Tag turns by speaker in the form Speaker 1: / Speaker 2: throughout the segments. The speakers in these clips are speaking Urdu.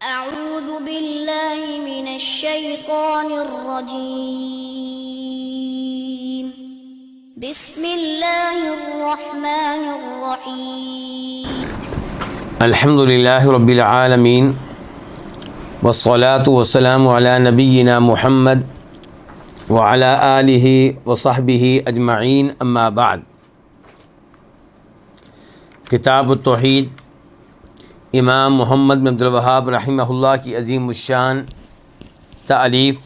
Speaker 1: أعوذ بالله من الشيطان الرجيم بسم الله الرحمن الرحيم
Speaker 2: الحمد للہ رب العالمین والصلاة والسلام علی نبینا محمد وعلی آلہ وصحبہ اجمعین اما بعد۔ کتاب التوحید امام محمد بن عبد الوہاب رحمہ اللہ کی عظیم الشان تالیف،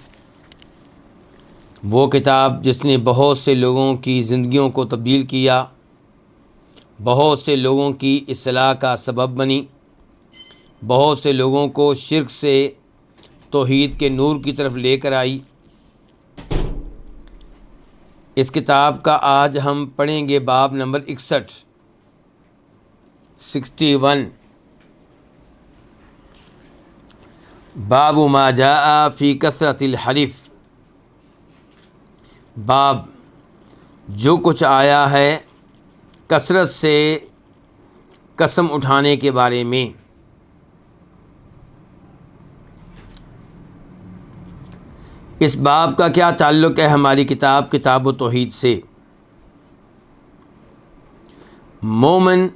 Speaker 2: وہ کتاب جس نے بہت سے لوگوں کی زندگیوں کو تبدیل کیا، بہت سے لوگوں کی اصلاح کا سبب بنی، بہت سے لوگوں کو شرک سے توحید کے نور کی طرف لے کر آئی۔ اس کتاب کا آج ہم پڑھیں گے باب نمبر 61 باب ما جاء فی کثرت الحلف، باب جو کچھ آیا ہے کثرت سے قسم اٹھانے کے بارے میں۔ اس باب کا کیا تعلق ہے ہماری کتاب التوحید سے؟ مومن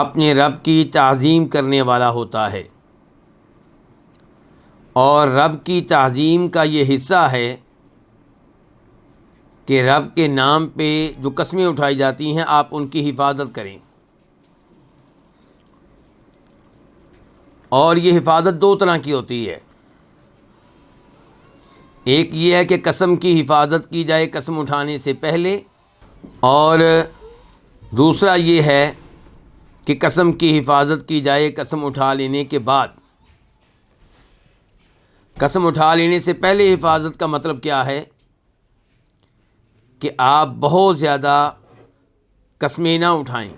Speaker 2: اپنے رب کی تعظیم کرنے والا ہوتا ہے، اور رب کی تعظیم کا یہ حصہ ہے کہ رب کے نام پہ جو قسمیں اٹھائی جاتی ہیں آپ ان کی حفاظت کریں۔ اور یہ حفاظت دو طرح کی ہوتی ہے، ایک یہ ہے کہ قسم کی حفاظت کی جائے قسم اٹھانے سے پہلے، اور دوسرا یہ ہے کہ قسم کی حفاظت کی جائے قسم اٹھا لینے کے بعد۔ قسم اٹھا لینے سے پہلے حفاظت کا مطلب کیا ہے کہ آپ بہت زیادہ قسمیں نہ اٹھائیں،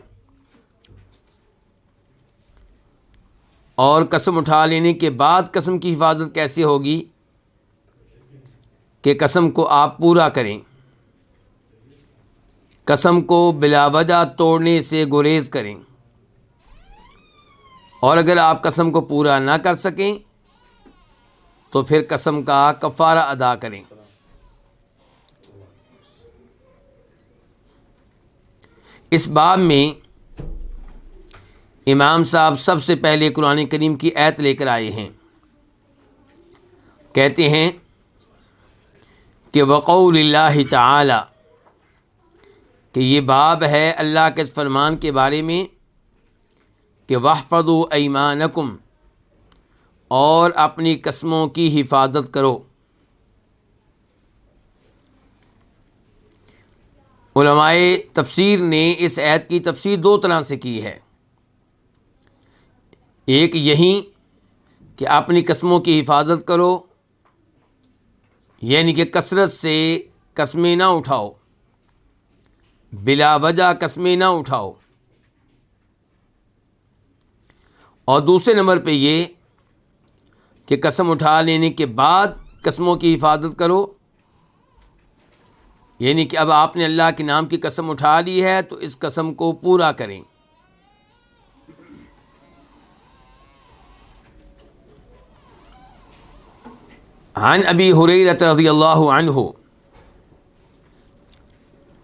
Speaker 2: اور قسم اٹھا لینے کے بعد قسم کی حفاظت کیسے ہوگی کہ قسم کو آپ پورا کریں، قسم کو بلا وجہ توڑنے سے گریز کریں، اور اگر آپ قسم کو پورا نہ کر سکیں تو پھر قسم کا کفارہ ادا کریں۔ اس باب میں امام صاحب سب سے پہلے قرآن کریم کی آیت لے کر آئے ہیں، کہتے ہیں کہ وقول اللہ تعالی، کہ یہ باب ہے اللہ کے اس فرمان کے بارے میں کہ واحفظوا ایمانکم، اور اپنی قسموں کی حفاظت کرو۔ علماء تفسیر نے اس آیت کی تفسیر دو طرح سے کی ہے، ایک یہی کہ اپنی قسموں کی حفاظت کرو، یعنی کہ کثرت سے قسمیں نہ اٹھاؤ، بلا وجہ قسمیں نہ اٹھاؤ، اور دوسرے نمبر پہ یہ کہ قسم اٹھا لینے کے بعد قسموں کی حفاظت کرو، یعنی کہ اب آپ نے اللہ کے نام کی قسم اٹھا لی ہے تو اس قسم کو پورا کریں۔ عن ابی ہریرہ رضی اللہ عنہ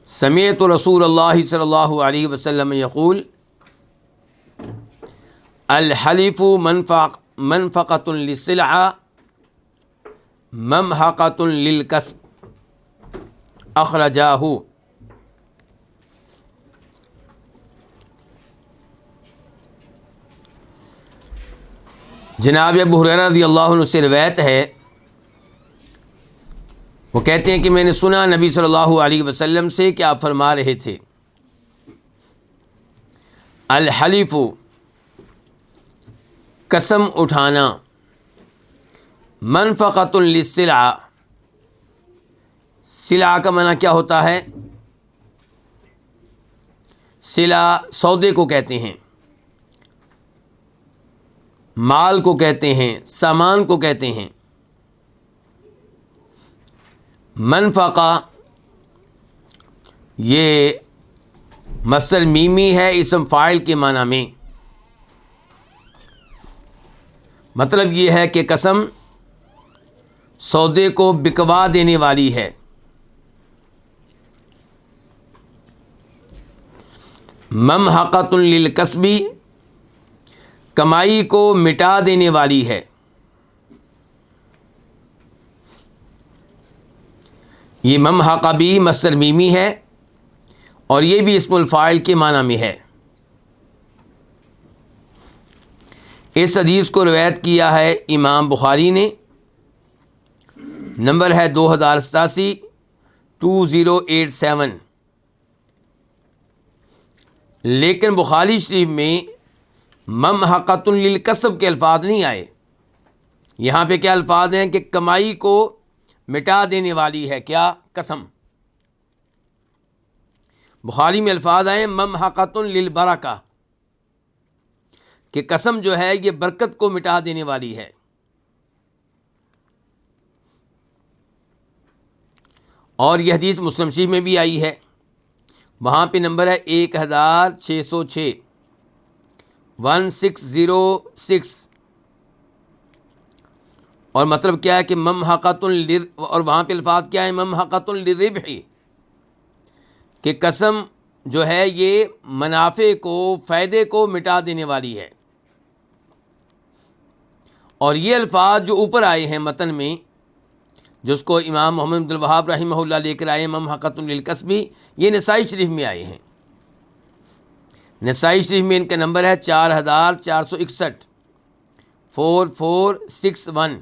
Speaker 2: سمعت رسول اللہ صلی اللہ علیہ وسلم یقول الحلف منفقۃ للسلعہ ممحقۃ للکسب، اخرجاہ۔ جناب ابو ہریرہ رضی اللہ عنہ سے روایت ہے، وہ کہتے ہیں کہ میں نے سنا نبی صلی اللہ علیہ وسلم سے کہ آپ فرما رہے تھے الحلف، قسم اٹھانا، منفقۃ للسلعہ، سلعہ کا معنی کیا ہوتا ہے؟ سلعہ سودے کو کہتے ہیں، مال کو کہتے ہیں، سامان کو کہتے ہیں۔ منفقہ یہ مصدر میمی ہے اسم فاعل کے معنی میں، مطلب یہ ہے کہ قسم سودے کو بکوا دینے والی ہے. ممحقۃ للکسب، کمائی کو مٹا دینے والی ہے. یہ ممحقہ بھی مصدر میمی ہے اور یہ بھی اسم الفاعل کے معنی میں ہے. اس حدیث کو روایت کیا ہے امام بخاری نے. نمبر ہے 2087 2087. لیکن بخاری شریف میں ممحقۃ للکسب کے الفاظ نہیں آئے. یہاں پہ کیا الفاظ ہیں کہ کمائی کو مٹا دینے والی ہے کیا؟ قسم. بخاری میں الفاظ آئے ممحقۃ للبرکہ، کہ قسم جو ہے یہ برکت کو مٹا دینے والی ہے. اور یہ حدیث مسلم شریف میں بھی آئی ہے. وہاں پہ نمبر ہے 1606 1606. اور مطلب کیا ہے کہ ممحقۃ اور وہاں پہ الفاظ کیا ہے؟ ممحقۃ للربح، کہ قسم جو ہے یہ منافع کو، فائدے کو مٹا دینے والی ہے. اور یہ الفاظ جو اوپر آئے ہیں متن میں، جس کو امام محمد عبد الوہاب رحمہ اللہ لے کر آئے ممحقۃ للکسب، یہ نسائی شریف میں آئے ہیں. نسائی شریف میں ان کا نمبر ہے 4461 4461.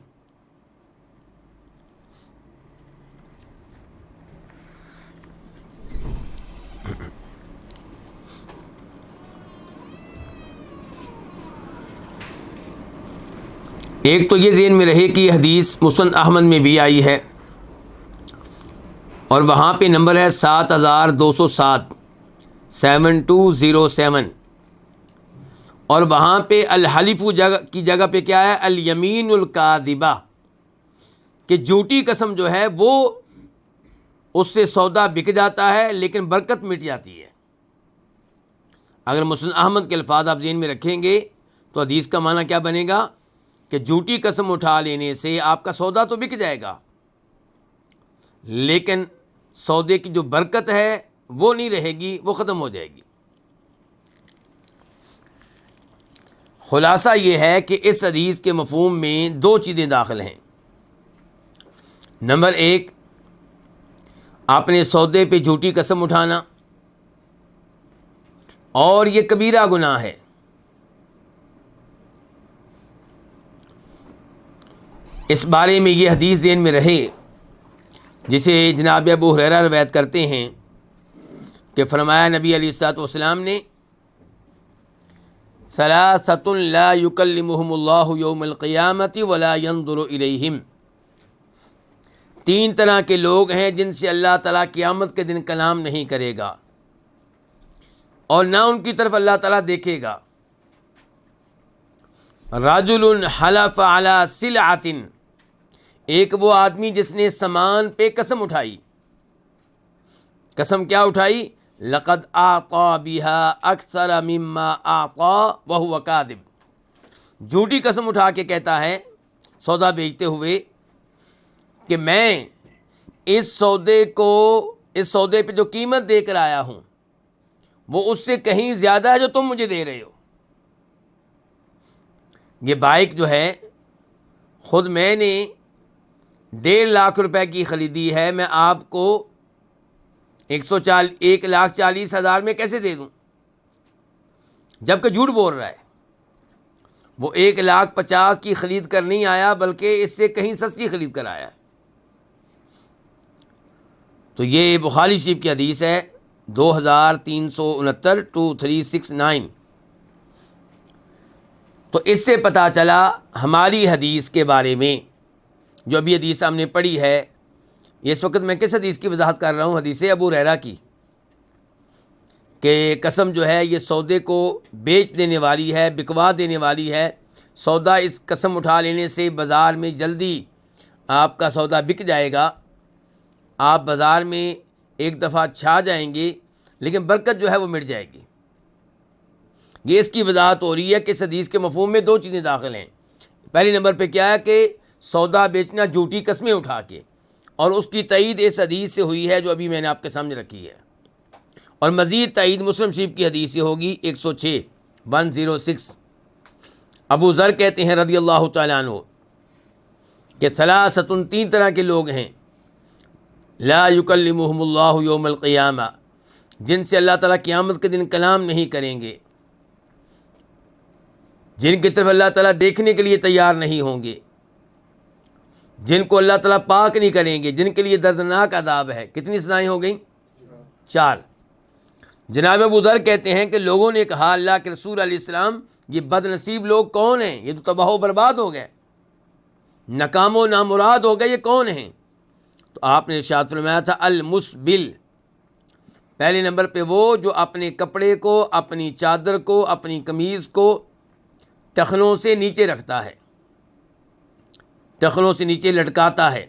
Speaker 2: ایک تو یہ ذہن میں رہے کہ یہ حدیث مسند احمد میں بھی آئی ہے اور وہاں پہ نمبر ہے 7207 7207. اور وہاں پہ الحلف کی جگہ پہ کیا ہے؟ الیمین الکاذبہ، کہ جھوٹی قسم جو ہے وہ اس سے سودا بک جاتا ہے لیکن برکت مٹ جاتی ہے. اگر مسند احمد کے الفاظ آپ ذہن میں رکھیں گے تو حدیث کا معنی کیا بنے گا کہ جھوٹی قسم اٹھا لینے سے آپ کا سودا تو بک جائے گا لیکن سودے کی جو برکت ہے وہ نہیں رہے گی، وہ ختم ہو جائے گی. خلاصہ یہ ہے کہ اس حدیث کے مفہوم میں دو چیزیں داخل ہیں. نمبر 1، اپنے سودے پہ جھوٹی قسم اٹھانا، اور یہ کبیرہ گناہ ہے. اس بارے میں یہ حدیث ذہن میں رہے جسے جناب ابو ہریرہ روایت کرتے ہیں کہ فرمایا نبی علیہ الصلوۃ والسلام نے ثلاثۃ لا یکلمہم اللہ یوم القیامۃ ولا ینظر الیہم، 3 طرح کے لوگ ہیں جن سے اللہ تعالیٰ قیامت کے دن کلام نہیں کرے گا اور نہ ان کی طرف اللہ تعالیٰ دیکھے گا. رجل حلف علی سلعۃ، ایک وہ آدمی جس نے سامان پہ قسم اٹھائی. قسم کیا اٹھائی؟ لقد اعطى بها اکثر مما اعطى وهو کاذب، جھوٹی قسم اٹھا کے کہتا ہے سودا بیچتے ہوئے کہ میں اس سودے پہ جو قیمت دے کر آیا ہوں وہ اس سے کہیں زیادہ ہے جو تم مجھے دے رہے ہو. یہ بائک جو ہے خود میں نے 1.5 لاکھ روپے کی خریدی ہے، میں آپ کو 1,40,000 میں کیسے دے دوں؟ جبکہ جھوٹ بول رہا ہے. وہ 1,50,000 کی خرید کر نہیں آیا بلکہ اس سے کہیں سستی خرید کر آیا ہے. تو یہ بخاری شریف کی حدیث ہے 2369 2369. تو اس سے پتہ چلا ہماری حدیث کے بارے میں، جو ابھی حدیث ہم نے پڑھی ہے، اس وقت میں کس حدیث کی وضاحت کر رہا ہوں؟ حدیث ابو ہریرہ کی، کہ قسم جو ہے یہ سودے کو بیچ دینے والی ہے، بکوا دینے والی ہے. سودا اس قسم اٹھا لینے سے بازار میں جلدی آپ کا سودا بک جائے گا، آپ بازار میں ایک دفعہ چھا جائیں گے لیکن برکت جو ہے وہ مٹ جائے گی. یہ اس کی وضاحت ہو رہی ہے کہ اس حدیث کے مفہوم میں 2 چیزیں داخل ہیں. پہلے نمبر پہ کیا ہے کہ سودا بیچنا جھوٹی قسمیں اٹھا کے، اور اس کی تائید اس حدیث سے ہوئی ہے جو ابھی میں نے آپ کے سامنے رکھی ہے، اور مزید تائید مسلم شریف کی حدیث سے ہوگی 106 ابو ذر کہتے ہیں رضی اللہ تعالیٰ عنہ کہ ثلاثۃ، 3 طرح کے لوگ ہیں، لا یکلمہم اللہ یوم القیامہ، جن سے اللہ تعالیٰ قیامت کے دن کلام نہیں کریں گے، جن کی طرف اللہ تعالیٰ دیکھنے کے لیے تیار نہیں ہوں گے، جن کو اللہ تعالیٰ پاک نہیں کریں گے، جن کے لیے دردناک عذاب ہے۔ کتنی سزائیں ہو گئیں؟ 4۔ جناب ابو ذر کہتے ہیں کہ لوگوں نے کہا اللہ کے رسول علیہ السلام یہ بد نصیب لوگ کون ہیں؟ یہ تو تباہ و برباد ہو گئے، ناکام و نامراد ہو گئے، یہ کون ہیں؟ تو آپ نے ارشاد فرمایا تھا المسبل، پہلے نمبر پہ وہ جو اپنے کپڑے کو، اپنی چادر کو، اپنی قمیض کو ٹخنوں سے نیچے رکھتا ہے، ٹخنوں سے نیچے لٹکاتا ہے،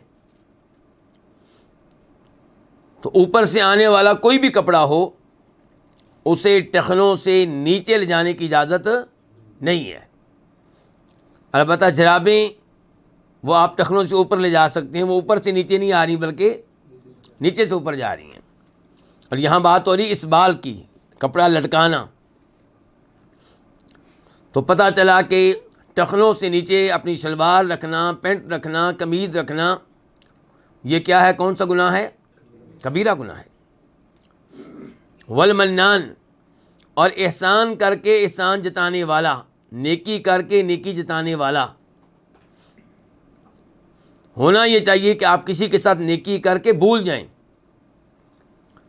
Speaker 2: تو اوپر سے آنے والا کوئی بھی کپڑا ہو اسے ٹخنوں سے نیچے لے جانے کی اجازت نہیں ہے۔ البتہ جرابیں وہ آپ ٹخنوں سے اوپر لے جا سکتے ہیں، وہ اوپر سے نیچے نہیں آ رہی بلکہ نیچے سے اوپر جا رہی ہیں۔ اور یہاں بات ہو رہی اسبال کی، کپڑا لٹکانا، تو پتہ چلا کہ ٹخنوں سے نیچے اپنی شلوار رکھنا، پینٹ رکھنا، قمیض رکھنا، یہ کیا ہے؟ کون سا گناہ ہے؟ کبیرہ گناہ ہے۔ والمنان، اور احسان کر کے احسان جتانے والا، نیکی کر کے نیکی جتانے والا۔ ہونا یہ چاہیے کہ آپ کسی کے ساتھ نیکی کر کے بھول جائیں،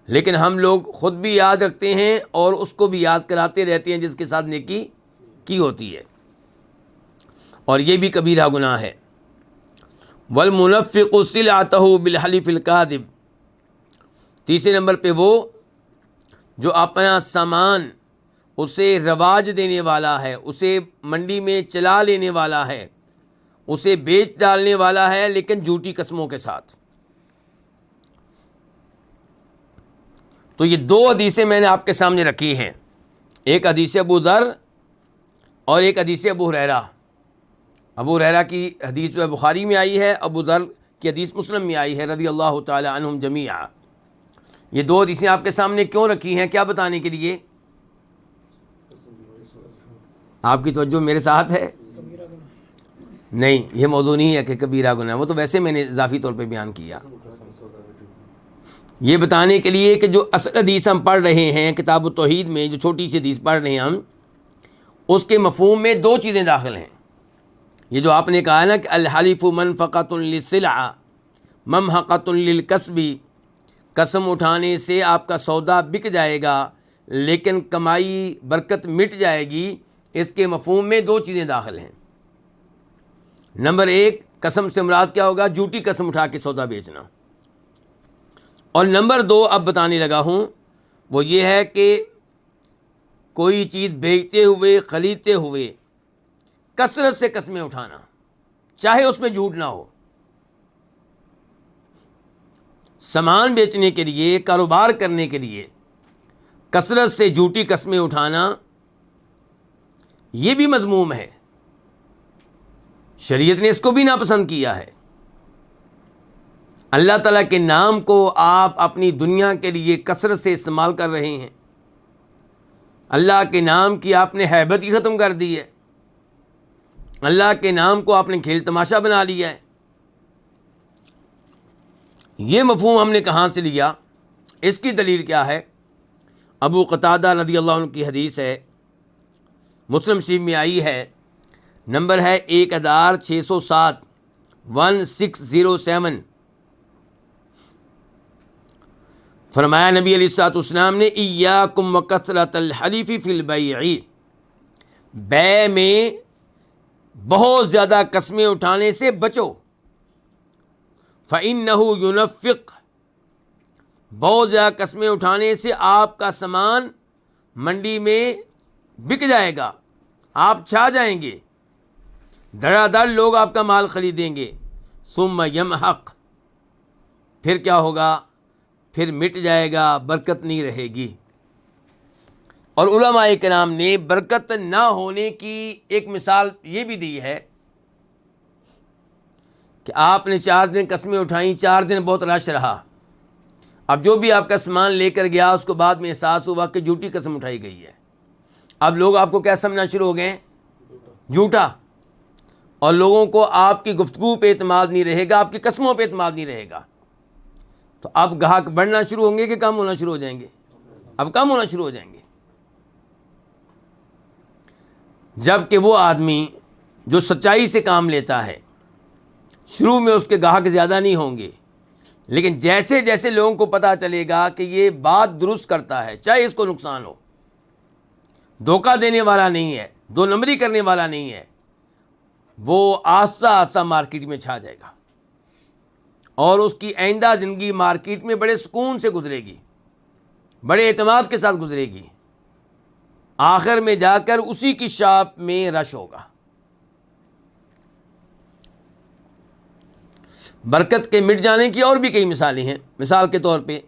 Speaker 2: لیکن ہم لوگ خود بھی یاد رکھتے ہیں اور اس کو بھی یاد کراتے رہتے ہیں جس کے ساتھ نیکی کی ہوتی ہے، اور یہ بھی کبیرہ گناہ ہے۔ والمنفق سلعتہ بالحلف الکاذب، تیسرے نمبر پہ وہ جو اپنا سامان اسے رواج دینے والا ہے، اسے منڈی میں چلا لینے والا ہے، اسے بیچ ڈالنے والا ہے، لیکن جھوٹی قسموں کے ساتھ۔ تو یہ 2 حدیثیں میں نے آپ کے سامنے رکھی ہیں، ایک حدیث ابو ذر اور ایک حدیث ابو ہریرہ۔ ابو ہریرہ کی حدیث جو ہے بخاری میں آئی ہے، ابو ذر کی حدیث مسلم میں آئی ہے رضی اللہ تعالی عنہم جمیعا۔ یہ 2 حدیثیں آپ کے سامنے کیوں رکھی ہیں؟ کیا بتانے کے لیے؟ آپ کی توجہ میرے ساتھ ہے؟ نہیں، یہ موضوع نہیں ہے کہ کبیرہ گناہ، وہ تو ویسے میں نے اضافی طور پہ بیان کیا، یہ بتانے کے لیے کہ جو اصل حدیث ہم پڑھ رہے ہیں کتاب التوحید میں، جو چھوٹی سی حدیث پڑھ رہے ہیں ہم، اس کے مفہوم میں 2 چیزیں داخل ہیں۔ یہ جو آپ نے کہا ہے نا کہ الحلف منفقۃ للسلع ممحقۃ للکسب، قسم اٹھانے سے آپ کا سودا بک جائے گا لیکن کمائی برکت مٹ جائے گی، اس کے مفہوم میں 2 چیزیں داخل ہیں۔ نمبر 1، قسم سے مراد کیا ہوگا؟ جھوٹی قسم اٹھا کے سودا بیچنا، اور نمبر 2 اب بتانے لگا ہوں وہ یہ ہے کہ کوئی چیز بیچتے ہوئے، خریدتے ہوئے کثرت سے قسمیں اٹھانا، چاہے اس میں جھوٹ نہ ہو۔ سامان بیچنے کے لیے، کاروبار کرنے کے لیے کثرت سے جھوٹی قسمیں اٹھانا یہ بھی مذموم ہے، شریعت نے اس کو بھی ناپسند کیا ہے۔ اللہ تعالیٰ کے نام کو آپ اپنی دنیا کے لیے کثرت سے استعمال کر رہے ہیں، اللہ کے نام کی آپ نے ہیبت ہی ختم کر دی ہے، اللہ کے نام کو آپ نے کھیل تماشا بنا لیا ہے۔ یہ مفہوم ہم نے کہاں سے لیا؟ اس کی دلیل کیا ہے؟ ابو قتادہ رضی اللہ عنہ کی حدیث ہے، مسلم شریف میں آئی ہے، نمبر ہے 1607 1607۔ فرمایا نبی علیہ الصلوۃ والسلام نے ایاکم وکثرۃ الحلیف فی البیع، بیع میں بہت زیادہ قسمیں اٹھانے سے بچو، فإنہ ینفق، بہت زیادہ قسمیں اٹھانے سے آپ کا سامان منڈی میں بک جائے گا، آپ چھا جائیں گے، دھڑا دھڑ لوگ آپ کا مال خریدیں گے، ثم یمحق، پھر کیا ہوگا؟ پھر مٹ جائے گا، برکت نہیں رہے گی۔ اور علماء کرام نے برکت نہ ہونے کی ایک مثال یہ بھی دی ہے کہ آپ نے 4 دن قسمیں اٹھائیں، 4 دن بہت رش رہا، اب جو بھی آپ کا سامان لے کر گیا اس کو بعد میں احساس ہوا کہ جھوٹی قسم اٹھائی گئی ہے، اب لوگ آپ کو کیا سمجھنا شروع ہو گئے ہیں؟ جھوٹا، اور لوگوں کو آپ کی گفتگو پہ اعتماد نہیں رہے گا، آپ کی قسموں پہ اعتماد نہیں رہے گا، تو اب گاہک بڑھنا شروع ہوں گے کہ کم ہونا شروع ہو جائیں گے؟ اب کم ہونا شروع ہو جائیں گے۔ جبکہ وہ آدمی جو سچائی سے کام لیتا ہے، شروع میں اس کے گاہک زیادہ نہیں ہوں گے، لیکن جیسے جیسے لوگوں کو پتہ چلے گا کہ یہ بات درست کرتا ہے، چاہے اس کو نقصان ہو، دھوکہ دینے والا نہیں ہے، 2 نمبری کرنے والا نہیں ہے، وہ آہستہ آہستہ مارکیٹ میں چھا جائے گا، اور اس کی آئندہ زندگی مارکیٹ میں بڑے سکون سے گزرے گی، بڑے اعتماد کے ساتھ گزرے گی، آخر میں جا کر اسی کی شاپ میں رش ہوگا۔ برکت کے مٹ جانے کی اور بھی کئی مثالیں ہیں۔ مثال کے طور پہ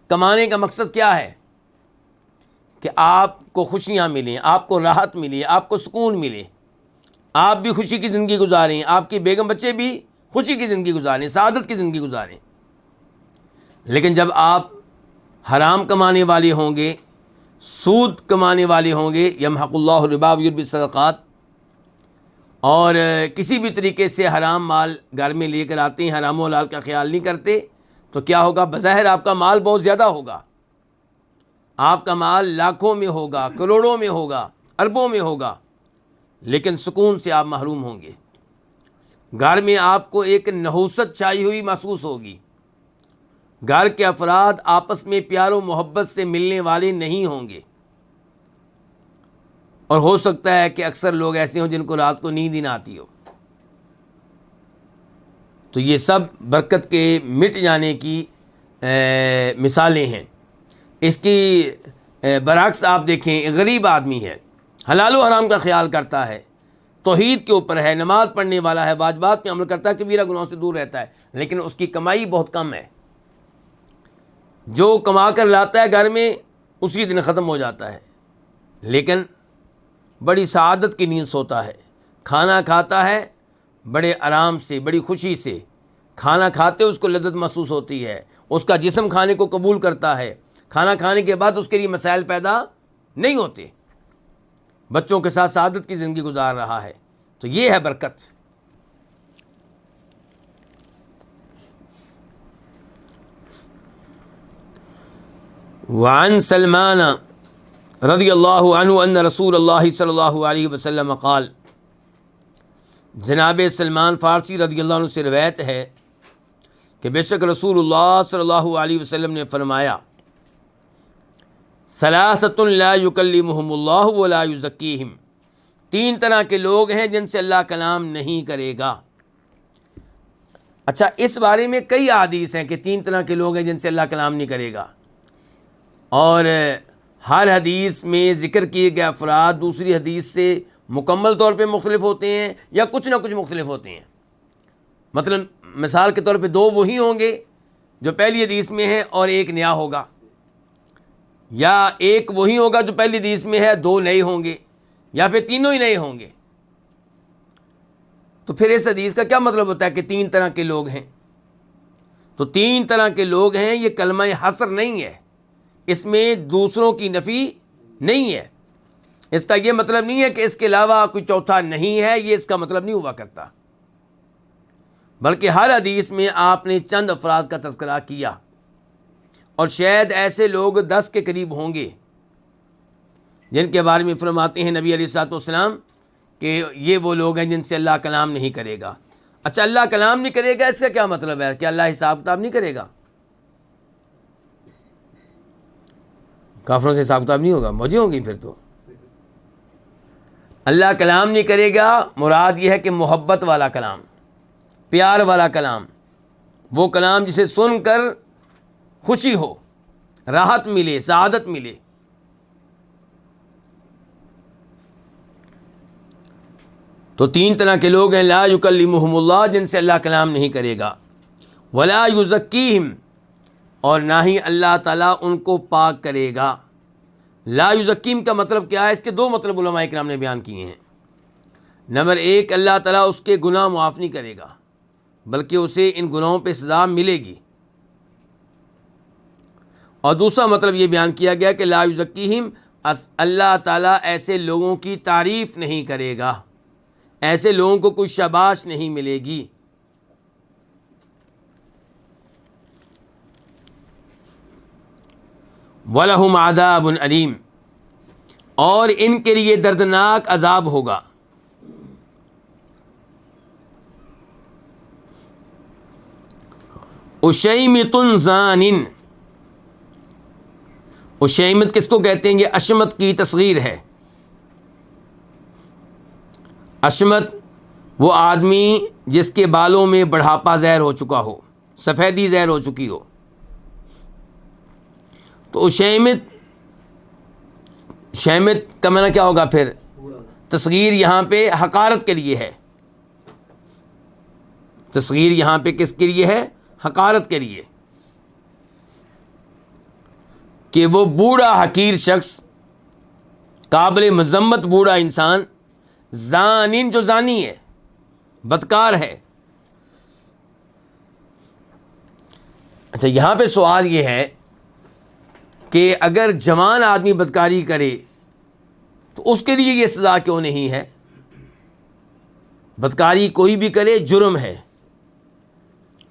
Speaker 2: کمانے کا مقصد کیا ہے؟ کہ آپ کو خوشیاں ملیں، آپ کو راحت ملے، آپ کو سکون ملے، آپ بھی خوشی کی زندگی گزاریں، آپ کی بیگم بچے بھی خوشی کی زندگی گزاریں، سعادت کی زندگی گزاریں۔ لیکن جب آپ حرام کمانے والے ہوں گے، سود کمانے والے ہوں گے، یمحق اللہ الربا ویربی الصدقات، اور کسی بھی طریقے سے حرام مال گھر میں لے کر آتے ہیں، حرام و حلال کا خیال نہیں کرتے، تو کیا ہوگا؟ بظاہر آپ کا مال بہت زیادہ ہوگا، آپ کا مال لاکھوں میں ہوگا، کروڑوں میں ہوگا، اربوں میں ہوگا، لیکن سکون سے آپ محروم ہوں گے۔ گھر میں آپ کو ایک نحوست چھائی ہوئی محسوس ہوگی، گھر کے افراد آپس میں پیار و محبت سے ملنے والے نہیں ہوں گے، اور ہو سکتا ہے کہ اکثر لوگ ایسے ہوں جن کو رات کو نیند ہی نہ آتی ہو۔ تو یہ سب برکت کے مٹ جانے کی مثالیں ہیں۔ اس کی برعکس آپ دیکھیں، ایک غریب آدمی ہے، حلال و حرام کا خیال کرتا ہے، توحید کے اوپر ہے، نماز پڑھنے والا ہے، واجبات پہ عمل کرتا ہے، کبیرہ گناہوں سے دور رہتا ہے، لیکن اس کی کمائی بہت کم ہے، جو کما کر لاتا ہے گھر میں اسی دن ختم ہو جاتا ہے، لیکن بڑی سعادت کی نیند سوتا ہے، کھانا کھاتا ہے بڑے آرام سے، بڑی خوشی سے، کھانا کھاتے اس کو لذت محسوس ہوتی ہے، اس کا جسم کھانے کو قبول کرتا ہے، کھانا کھانے کے بعد اس کے لیے مسائل پیدا نہیں ہوتے، بچوں کے ساتھ سعادت کی زندگی گزار رہا ہے۔ تو یہ ہے برکت۔ وعن سلمان رضی اللہ عنہ ان رسول اللہ صلی اللہ علیہ وسلم قال، جناب سلمان فارسی رضی اللہ عنہ سے روایت ہے کہ بے شک رسول اللہ صلی اللہ علیہ وسلم نے فرمایا، ثلاثۃ لا یکلمہم اللہ ولا یزکیہم، 3 طرح کے لوگ ہیں جن سے اللہ کلام نہیں کرے گا۔ اچھا، اس بارے میں کئی احادیث ہیں کہ 3 طرح کے لوگ ہیں جن سے اللہ کلام نہیں کرے گا، اور ہر حدیث میں ذکر کیے گئے افراد دوسری حدیث سے مکمل طور پہ مختلف ہوتے ہیں یا کچھ نہ کچھ مختلف ہوتے ہیں۔ مثلا مثال کے طور پہ 2 وہی ہوں گے جو پہلی حدیث میں ہیں اور 1 نیا ہوگا، یا 1 وہی ہوگا جو پہلی حدیث میں ہے، 2 نئے ہوں گے، یا پھر تینوں ہی نئے ہوں گے۔ تو پھر اس حدیث کا کیا مطلب ہوتا ہے کہ 3 طرح کے لوگ ہیں؟ تو 3 طرح کے لوگ ہیں، یہ کلمہ حصر نہیں ہے، اس میں دوسروں کی نفی نہیں ہے، اس کا یہ مطلب نہیں ہے کہ اس کے علاوہ کوئی چوتھا نہیں ہے، یہ اس کا مطلب نہیں ہوا کرتا، بلکہ ہر حدیث میں آپ نے چند افراد کا تذکرہ کیا، اور شاید ایسے لوگ 10 کے قریب ہوں گے جن کے بارے میں فرماتے ہیں نبی علیہ الصلوۃ والسلام کہ یہ وہ لوگ ہیں جن سے اللہ کلام نہیں کرے گا۔ اچھا، اللہ کلام نہیں کرے گا، اس کا کیا مطلب ہے؟ کہ اللہ حساب کتاب نہیں کرے گا؟ کافروں سے حساب کتاب نہیں ہوگا؟ موجود ہوں گی پھر تو۔ اللہ کلام نہیں کرے گا، مراد یہ ہے کہ محبت والا کلام، پیار والا کلام، وہ کلام جسے سن کر خوشی ہو، راحت ملے، سعادت ملے۔ تو 3 طرح کے لوگ ہیں، لا یکلمہم اللہ، جن سے اللہ کلام نہیں کرے گا، ولا یزکیہم، اور نہ ہی اللہ تعالیٰ ان کو پاک کرے گا۔ لا یزکیم کا مطلب کیا ہے؟ اس کے 2 مطلب علماء کرام نے بیان کیے ہیں۔ نمبر 1، اللہ تعالیٰ اس کے گناہ معاف نہیں کرے گا، بلکہ اسے ان گناہوں پہ سزا ملے گی۔ اور دوسرا مطلب یہ بیان کیا گیا کہ لا یزکیہم، اللہ تعالیٰ ایسے لوگوں کی تعریف نہیں کرے گا، ایسے لوگوں کو کوئی شاباش نہیں ملے گی۔ وَلَهُمْ عَذَابٌ أَلِيمٌ، اور ان کے لیے دردناک عذاب ہوگا۔ اُشَیمِۃٌ زَانٍ، اشیمت کس کو کہتے ہیں؟ یہ اشمت کی تصغیر ہے۔ اشمت وہ آدمی جس کے بالوں میں بڑھاپا ظاہر ہو چکا ہو، سفیدی ظاہر ہو چکی ہو۔ تو اشیمت، شیمت کا معنی کیا ہوگا پھر؟ تصغیر یہاں پہ حقارت کے لیے ہے، تصغیر یہاں پہ کس کے لیے ہے؟ حقارت کے لیے، کہ وہ بوڑھا حقیر شخص، قابل مذمت بوڑھا انسان، زانین جو زانی ہے، بدکار ہے۔ اچھا، یہاں پہ سوال یہ ہے کہ اگر جوان آدمی بدکاری کرے تو اس کے لیے یہ سزا کیوں نہیں ہے؟ بدکاری کوئی بھی کرے جرم ہے۔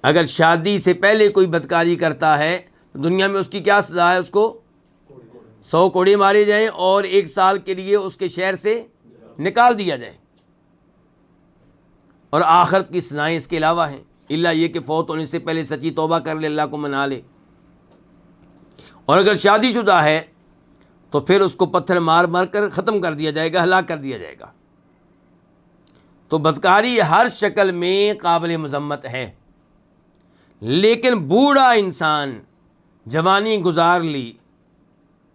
Speaker 2: اگر شادی سے پہلے کوئی بدکاری کرتا ہے تو دنیا میں اس کی کیا سزا ہے؟ اس کو 100 کوڑے مارے جائیں اور 1 سال کے لیے اس کے شہر سے نکال دیا جائے، اور آخرت کی سزائیں اس کے علاوہ ہیں، الا یہ کہ فوت ہونے سے پہلے سچی توبہ کر لے، اللہ کو منا لے۔ اور اگر شادی شدہ ہے تو پھر اس کو پتھر مار مار کر ختم کر دیا جائے گا، ہلاک کر دیا جائے گا۔ تو بدکاری ہر شکل میں قابل مذمت ہے، لیکن بوڑھا انسان جوانی گزار لی،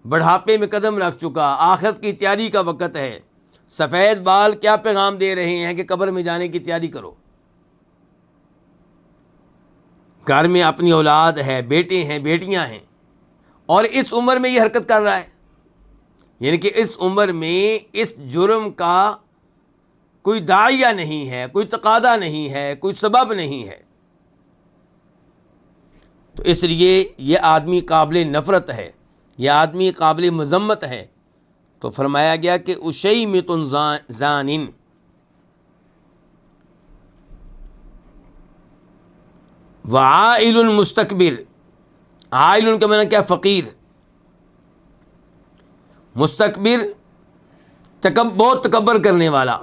Speaker 2: بڑھاپے میں قدم رکھ چکا، آخرت کی تیاری کا وقت ہے، سفید بال کیا پیغام دے رہے ہیں کہ قبر میں جانے کی تیاری کرو۔ گھر میں اپنی اولاد ہے، بیٹے ہیں، بیٹیاں ہیں، اور اس عمر میں یہ حرکت کر رہا ہے، یعنی کہ اس عمر میں اس جرم کا کوئی داعیہ نہیں ہے، کوئی تقاضا نہیں ہے، کوئی سبب نہیں ہے، تو اس لیے یہ آدمی قابل نفرت ہے، یہ آدمی قابل مذمت ہے۔ تو فرمایا گیا کہ اشیمۃ زانٍ، وعائل مستکبر، عائل کا معنی کیا؟ فقیر، مستکبر بہت تکبر کرنے والا۔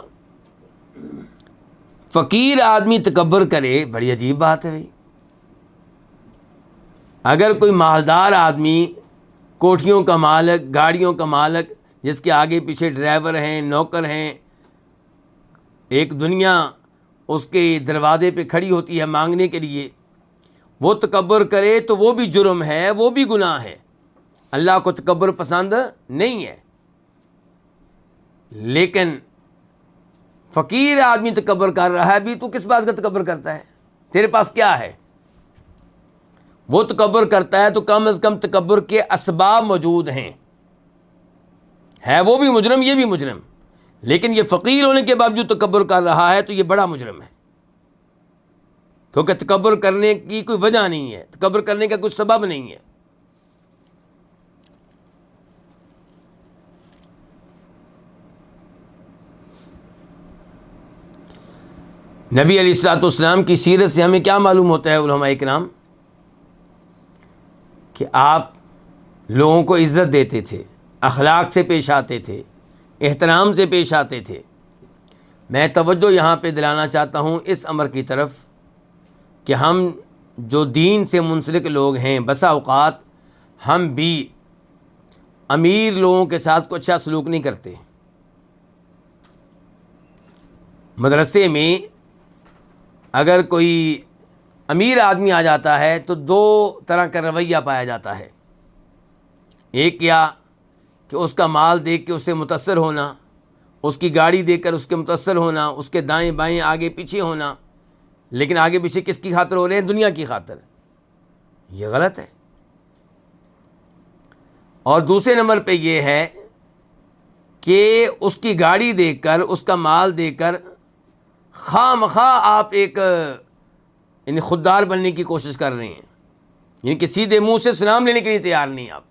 Speaker 2: فقیر آدمی تکبر کرے، بڑی عجیب بات ہے بھائی۔ اگر کوئی مالدار آدمی، کوٹھیوں کا مالک، گاڑیوں کا مالک، جس کے آگے پیچھے ڈرائیور ہیں، نوکر ہیں، ایک دنیا اس کے دروازے پہ کھڑی ہوتی ہے مانگنے کے لیے، وہ تکبر کرے تو وہ بھی جرم ہے، وہ بھی گناہ ہے، اللہ کو تکبر پسند نہیں ہے۔ لیکن فقیر آدمی تکبر کر رہا ہے، بھی تو کس بات کا تکبر کرتا ہے؟ تیرے پاس کیا ہے؟ وہ تکبر کرتا ہے تو کم از کم تکبر کے اسباب موجود ہیں، ہے وہ بھی مجرم، یہ بھی مجرم، لیکن یہ فقیر ہونے کے باوجود تکبر کر رہا ہے تو یہ بڑا مجرم ہے، کیونکہ تکبر کرنے کی کوئی وجہ نہیں ہے، تکبر کرنے کا کوئی سبب نہیں ہے۔ نبی علیہ الصلوۃ والسلام کی سیرت سے ہمیں کیا معلوم ہوتا ہے علماء کرام؟ کہ آپ لوگوں کو عزت دیتے تھے، اخلاق سے پیش آتے تھے، احترام سے پیش آتے تھے۔ میں توجہ یہاں پہ دلانا چاہتا ہوں اس امر کی طرف کہ ہم جو دین سے منسلک لوگ ہیں، بسا اوقات ہم بھی امیر لوگوں کے ساتھ کوئی اچھا سلوک نہیں کرتے۔ مدرسے میں اگر کوئی امیر آدمی آ جاتا ہے تو 2 طرح کا رویہ پایا جاتا ہے، ایک کیا کہ اس کا مال دیکھ کے اس سے متاثر ہونا، اس کی گاڑی دیکھ کر اس کے متاثر ہونا، اس کے دائیں بائیں آگے پیچھے ہونا، لیکن آگے پیچھے کس کی خاطر ہو رہے ہیں؟ دنیا کی خاطر۔ یہ غلط ہے۔ اور دوسرے نمبر پہ یہ ہے کہ اس کی گاڑی دیکھ کر، اس کا مال دیکھ کر خواہ مخواہ آپ ایک یعنی خوددار بننے کی کوشش کر رہے ہیں، یعنی کہ سیدھے منہ سے سلام لینے کے لیے تیار نہیں آپ.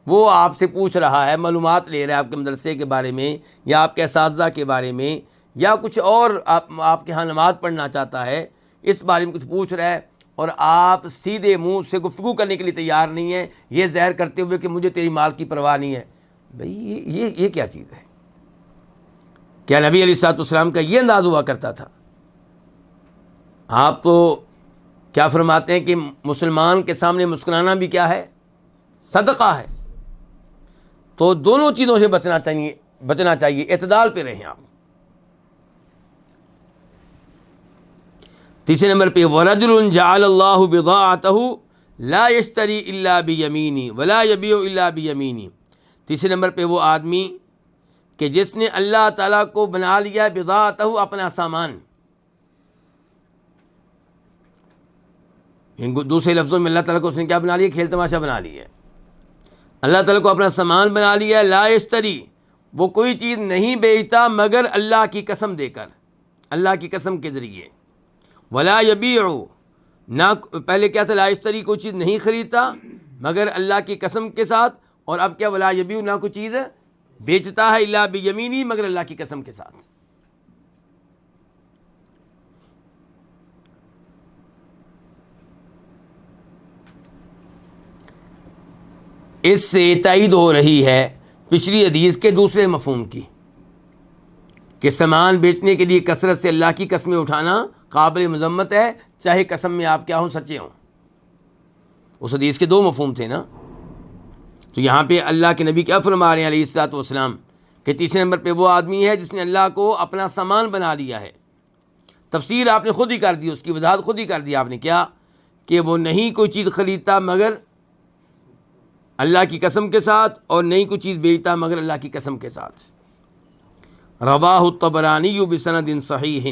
Speaker 2: وہ آپ سے پوچھ رہا ہے، معلومات لے رہا ہے آپ کے مدرسے کے بارے میں یا آپ کے اساتذہ کے بارے میں یا کچھ اور آپ کے ہاں نماز پڑھنا چاہتا ہے، اس بارے میں کچھ پوچھ رہا ہے، اور آپ سیدھے منہ سے گفتگو کرنے کے لیے تیار نہیں ہیں، یہ ظاہر کرتے ہوئے کہ مجھے تیری مال کی پرواہ نہیں ہے. بھئی یہ کیا چیز ہے؟ کیا نبی علیہ الصلوۃ والسلام کا یہ انداز ہوا کرتا تھا؟ آپ تو کیا فرماتے ہیں کہ مسلمان کے سامنے مسکرانا بھی کیا ہے؟ صدقہ ہے. تو دونوں چیزوں سے بچنا چاہیے، اعتدال پہ رہیں آپ. تیسرے نمبر پہ وَرَجُلٌ جَعَلَ اللَّهُ بِضَاعَتَهُ لَا يَشْتَرِي إِلَّا بِيَمِينِهِ وَلَا يَبِيعُ إِلَّا بِيَمِينِهِ. تیسرے نمبر پہ وہ آدمی کہ جس نے اللہ تعالیٰ کو بنا لیا بضاعتہ، اپنا سامان. دوسرے لفظوں میں اللہ تعالیٰ کو اس نے کیا بنا لیا؟ کھیل تماشا بنا لیا. اللہ تعالیٰ کو اپنا سامان بنا لیا. لا یشتری، وہ کوئی چیز نہیں بیچتا مگر اللہ کی قسم دے کر، اللہ کی قسم کے ذریعے. ولا یبیع، نہ پہلے کیا تھا؟ لا یشتری، کوئی چیز نہیں خریدتا مگر اللہ کی قسم کے ساتھ، اور اب کیا؟ ولا یبیع، نہ کوئی چیز بیچتا ہے الا بیمینی، مگر اللہ کی قسم کے ساتھ. اس سے تائید ہو رہی ہے پچھلی حدیث کے دوسرے مفہوم کی کہ سامان بیچنے کے لیے کثرت سے اللہ کی قسمیں اٹھانا قابل مذمت ہے، چاہے قسم میں آپ کیا ہوں؟ سچے ہوں. اس حدیث کے دو مفہوم تھے نا. تو یہاں پہ اللہ کے نبی کیا فرما رہے ہیں علیہ الصلوۃ والسلام کہ تیسرے نمبر پہ وہ آدمی ہے جس نے اللہ کو اپنا سامان بنا لیا ہے. تفسیر آپ نے خود ہی کر دی، اس کی وضاحت خود ہی کر دی آپ نے. کیا کہ وہ نہیں کوئی چیز خریدتا مگر اللہ کی قسم کے ساتھ، اور نہیں کوئی چیز بیچتا مگر اللہ کی قسم کے ساتھ. رواہ الطبرانی بسند صحیح،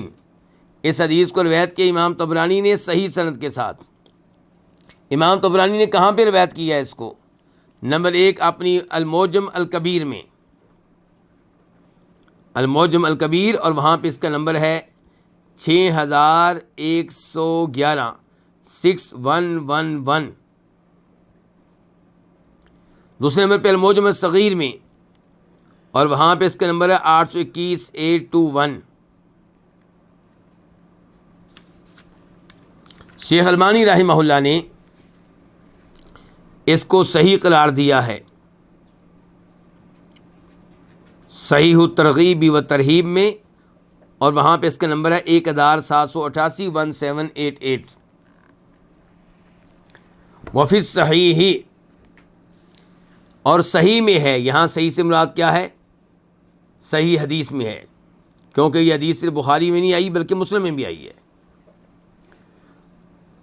Speaker 2: اس حدیث کو روایت کی امام طبرانی نے صحیح سند کے ساتھ. امام طبرانی نے کہاں پہ روایت کیا ہے اس کو؟ نمبر 1 اپنی المعجم الکبیر میں، المعجم الکبیر، اور وہاں پہ اس کا نمبر ہے 6111 6111. دوسرے نمبر پہ المعجم الصغیر میں، اور وہاں پہ اس کا نمبر ہے 821 821. شیخ البانی رحمہ اللہ نے اس کو صحیح قرار دیا ہے صحیح الترغیب و ترہیب میں، اور وہاں پہ اس کا نمبر ہے 1788 1788. وفی الصحیح، اور صحیح میں ہے. یہاں صحیح سے مراد کیا ہے؟ صحیح حدیث میں ہے، کیونکہ یہ حدیث صرف بخاری میں نہیں آئی بلکہ مسلم میں بھی آئی ہے.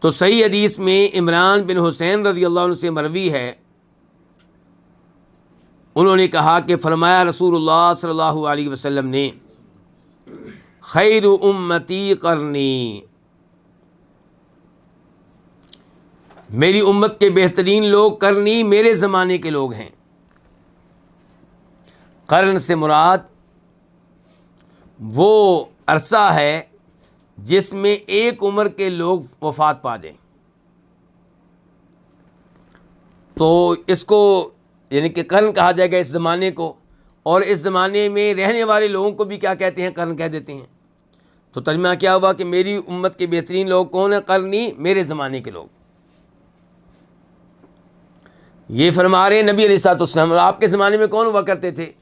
Speaker 2: تو صحیح حدیث میں عمران بن حسین رضی اللہ عنہ سے مروی ہے، انہوں نے کہا کہ فرمایا رسول اللہ صلی اللہ علیہ وسلم نے، خیر امتی قرنی، میری امت کے بہترین لوگ قرنی، میرے زمانے کے لوگ ہیں. قرن سے مراد وہ عرصہ ہے جس میں ایک عمر کے لوگ وفات پا دیں. تو اس کو یعنی کہ قرن کہا جائے گا اس زمانے کو، اور اس زمانے میں رہنے والے لوگوں کو بھی کیا کہتے ہیں؟ قرن کہہ دیتے ہیں. تو ترجمہ کیا ہوا کہ میری امت کے بہترین لوگ کون ہیں؟ قرنی، میرے زمانے کے لوگ. یہ فرما رہے ہیں نبی علیہ الصلوۃ والسلام. آپ کے زمانے میں کون ہوا کرتے تھے؟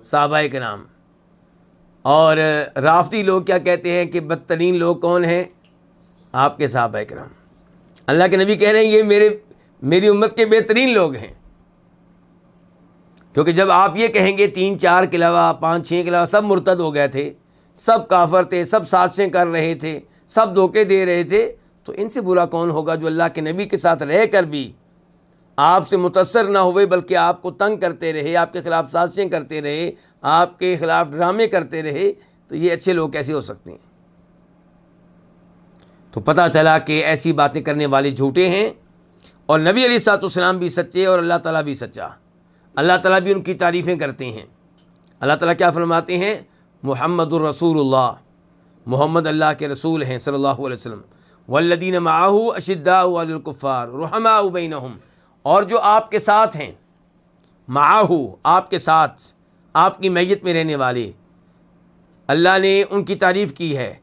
Speaker 2: صحابہ کرام. اور رافضی لوگ کیا کہتے ہیں کہ بدترین لوگ کون ہیں؟ آپ کے صحابہ کرام. اللہ کے نبی کہہ رہے ہیں یہ میری امت کے بہترین لوگ ہیں. کیونکہ جب آپ یہ کہیں گے 3 4 کے علاوہ 5 6 کے علاوہ سب مرتد ہو گئے تھے، سب کافر تھے، سب سازشیں کر رہے تھے، سب دھوکے دے رہے تھے، تو ان سے برا کون ہوگا جو اللہ کے نبی کے ساتھ رہ کر بھی آپ سے متاثر نہ ہوئے بلکہ آپ کو تنگ کرتے رہے، آپ کے خلاف سازشیں کرتے رہے، آپ کے خلاف ڈرامے کرتے رہے. تو یہ اچھے لوگ کیسے ہو سکتے ہیں؟ تو پتہ چلا کہ ایسی باتیں کرنے والے جھوٹے ہیں، اور نبی علیہ الصلوۃ والسلام بھی سچے اور اللہ تعالیٰ بھی سچا. اللہ تعالیٰ بھی ان کی تعریفیں کرتے ہیں. اللہ تعالیٰ کیا فرماتے ہیں؟ محمد الرسول اللہ، محمد اللہ کے رسول ہیں صلی اللہ علیہ وسلم. والذین معہ اشداء علی الکفار رحماء بینہم، اور جو آپ کے ساتھ ہیں، معہ آپ کے ساتھ، آپ کی میت میں رہنے والے، اللہ نے ان کی تعریف کی ہے۔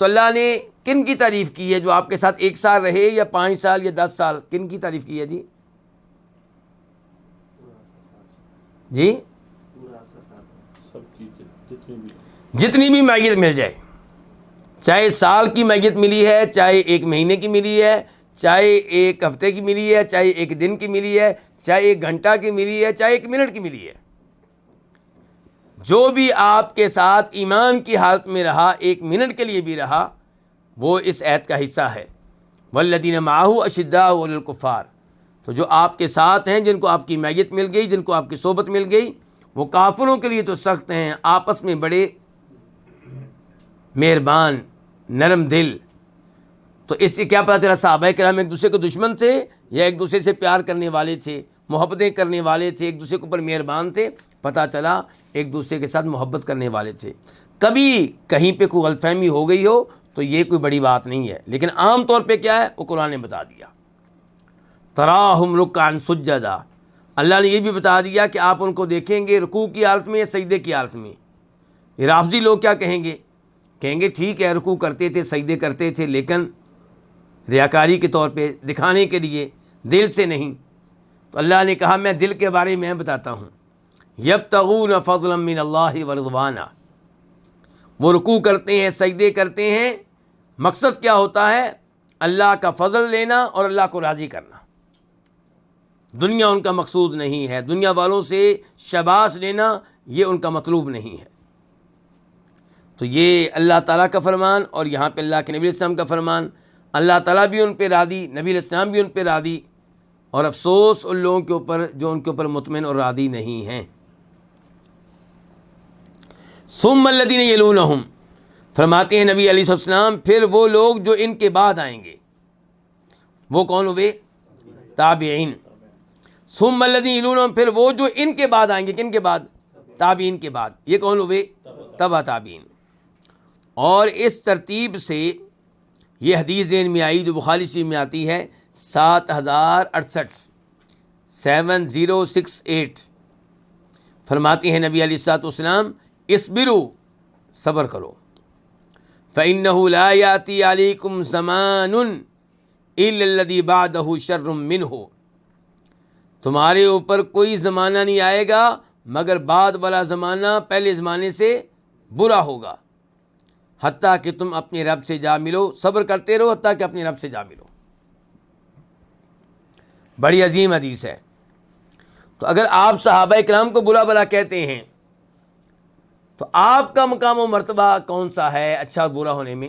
Speaker 2: تو اللہ نے کن کی تعریف کی ہے؟ جو آپ کے ساتھ 1 سال رہے یا 5 سال یا 10 سال، کن کی تعریف کی ہے جی؟ جی جتنی بھی میت مل جائے، چاہے سال کی میت ملی ہے، چاہے 1 مہینے کی ملی ہے، چاہے 1 ہفتے کی ملی ہے، چاہے 1 دن کی ملی ہے، چاہے 1 گھنٹہ کی ملی ہے، چاہے 1 منٹ کی ملی ہے، جو بھی آپ کے ساتھ ایمان کی حالت میں رہا، 1 منٹ کے لیے بھی رہا، وہ اس آیت کا حصہ ہے۔ والذین معہ اشداء علی الکفار، تو جو آپ کے ساتھ ہیں، جن کو آپ کی میت مل گئی، جن کو آپ کی صحبت مل گئی، وہ کافروں کے لیے تو سخت ہیں، آپس میں بڑے مہربان، نرم دل۔ تو اس سے کیا پتہ چلا؟ صحابہ کرام ایک دوسرے کے دشمن تھے یا ایک دوسرے سے پیار کرنے والے تھے، محبتیں کرنے والے تھے، ایک دوسرے کے اوپر مہربان تھے؟ پتہ چلا ایک دوسرے کے ساتھ محبت کرنے والے تھے۔ کبھی کہیں پہ کوئی غلط فہمی ہو گئی ہو تو یہ کوئی بڑی بات نہیں ہے، لیکن عام طور پہ کیا ہے وہ قرآن نے بتا دیا۔ تراہم رکعا سجدا، اللہ نے یہ بھی بتا دیا کہ آپ ان کو دیکھیں گے رکوع کی حالت میں یا سجدے کی حالت میں۔ یہ رافضی لوگ کیا کہیں گے؟ کہیں گے ٹھیک ہے رکوع کرتے تھے، سجدے کرتے تھے، لیکن ریاکاری کے طور پہ، دکھانے کے لیے، دل سے نہیں۔ تو اللہ نے کہا میں دل کے بارے میں بتاتا ہوں، یبتغون فضلا من اللہ ورضوانا، وہ رکوع کرتے ہیں، سجدے کرتے ہیں، مقصد کیا ہوتا ہے؟ اللہ کا فضل لینا اور اللہ کو راضی کرنا۔ دنیا ان کا مقصود نہیں ہے، دنیا والوں سے شاباش لینا یہ ان کا مطلوب نہیں ہے۔ تو یہ اللہ تعالیٰ کا فرمان، اور یہاں پہ اللہ کے نبی علیہ السلام کا فرمان، اللہ تعالیٰ بھی ان پہ راضی، نبی علیہ السلام بھی ان پہ راضی، اور افسوس ان لوگوں کے اوپر جو ان کے اوپر مطمئن اور راضی نہیں ہیں۔ ثم الذین یلونہم، فرماتے ہیں نبی علیہ السلام پھر وہ لوگ جو ان کے بعد آئیں گے، وہ کون ہوئے؟ تابعین۔ ثم الذین یلونہم، پھر وہ جو ان کے بعد آئیں گے، کن کے بعد؟ تابعین کے بعد۔ یہ کون ہوئے؟ تبع تابعین۔ اور اس ترتیب سے یہ حدیث ذہن میں آئی جو بخاری شریف میں آتی ہے 7068، 7068، فرماتی ہیں نبی علیہ الصلوۃ والسلام اصبروا، صبر کرو، فإنه لا يأتي عليكم زمان إلا الذي بعده شر منه، تمہارے اوپر کوئی زمانہ نہیں آئے گا مگر بعد والا زمانہ پہلے زمانے سے برا ہوگا، حتیٰ کہ تم اپنے رب سے جا ملو، صبر کرتے رہو حتیٰ کہ اپنے رب سے جا ملو۔ بڑی عظیم حدیث ہے۔ تو اگر آپ صحابہ کرام کو برا بھلا کہتے ہیں تو آپ کا مقام و مرتبہ کون سا ہے اچھا برا ہونے میں؟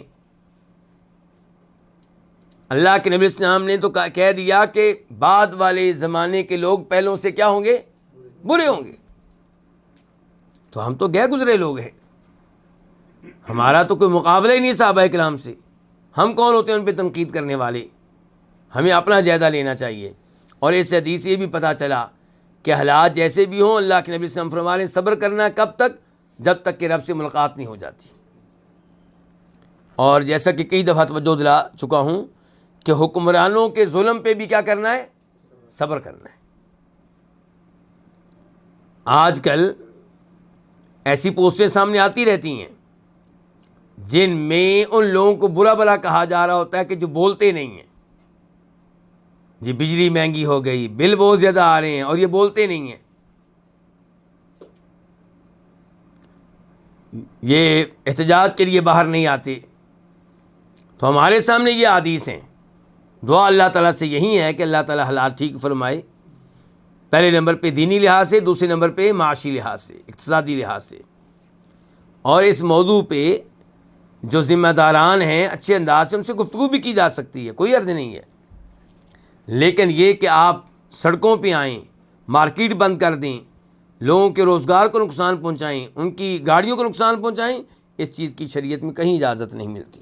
Speaker 2: اللہ کے نبی السلام نے تو کہہ دیا کہ بعد والے زمانے کے لوگ پہلوں سے کیا ہوں گے؟ برے ہوں گے۔ تو ہم تو گئے گزرے لوگ ہیں، ہمارا تو کوئی مقابلہ ہی نہیں صحابہ کرام سے، ہم کون ہوتے ہیں ان پہ تنقید کرنے والے؟ ہمیں اپنا جائزہ لینا چاہیے۔ اور اس حدیث سے یہ بھی پتہ چلا کہ حالات جیسے بھی ہوں، اللہ کے نبی صلی اللہ علیہ وسلم فرما رہے ہیں صبر کرنا کب تک؟ جب تک کہ رب سے ملاقات نہیں ہو جاتی۔ اور جیسا کہ کئی دفعہ توجہ دلا چکا ہوں کہ حکمرانوں کے ظلم پہ بھی کیا کرنا ہے؟ صبر کرنا ہے۔ آج کل ایسی پوسٹیں سامنے آتی رہتی ہیں جن میں ان لوگوں کو برا بھلا کہا جا رہا ہوتا ہے کہ جو بولتے نہیں ہیں۔ جی بجلی مہنگی ہو گئی، بل بہت زیادہ آ رہے ہیں، اور یہ بولتے نہیں ہیں۔ یہ احتجاج کے لیے باہر نہیں آتے۔ تو ہمارے سامنے یہ حدیث ہیں۔ دعا اللہ تعالیٰ سے یہی ہے کہ اللہ تعالیٰ حالات ٹھیک فرمائے، پہلے نمبر پہ دینی لحاظ سے، دوسرے نمبر پہ معاشی لحاظ سے، اقتصادی لحاظ سے۔ اور اس موضوع پہ جو ذمہ داران ہیں اچھے انداز سے ان سے گفتگو بھی کی جا سکتی ہے، کوئی عرض نہیں ہے، لیکن یہ کہ آپ سڑکوں پہ آئیں، مارکیٹ بند کر دیں، لوگوں کے روزگار کو نقصان پہنچائیں، ان کی گاڑیوں کو نقصان پہنچائیں، اس چیز کی شریعت میں کہیں اجازت نہیں ملتی۔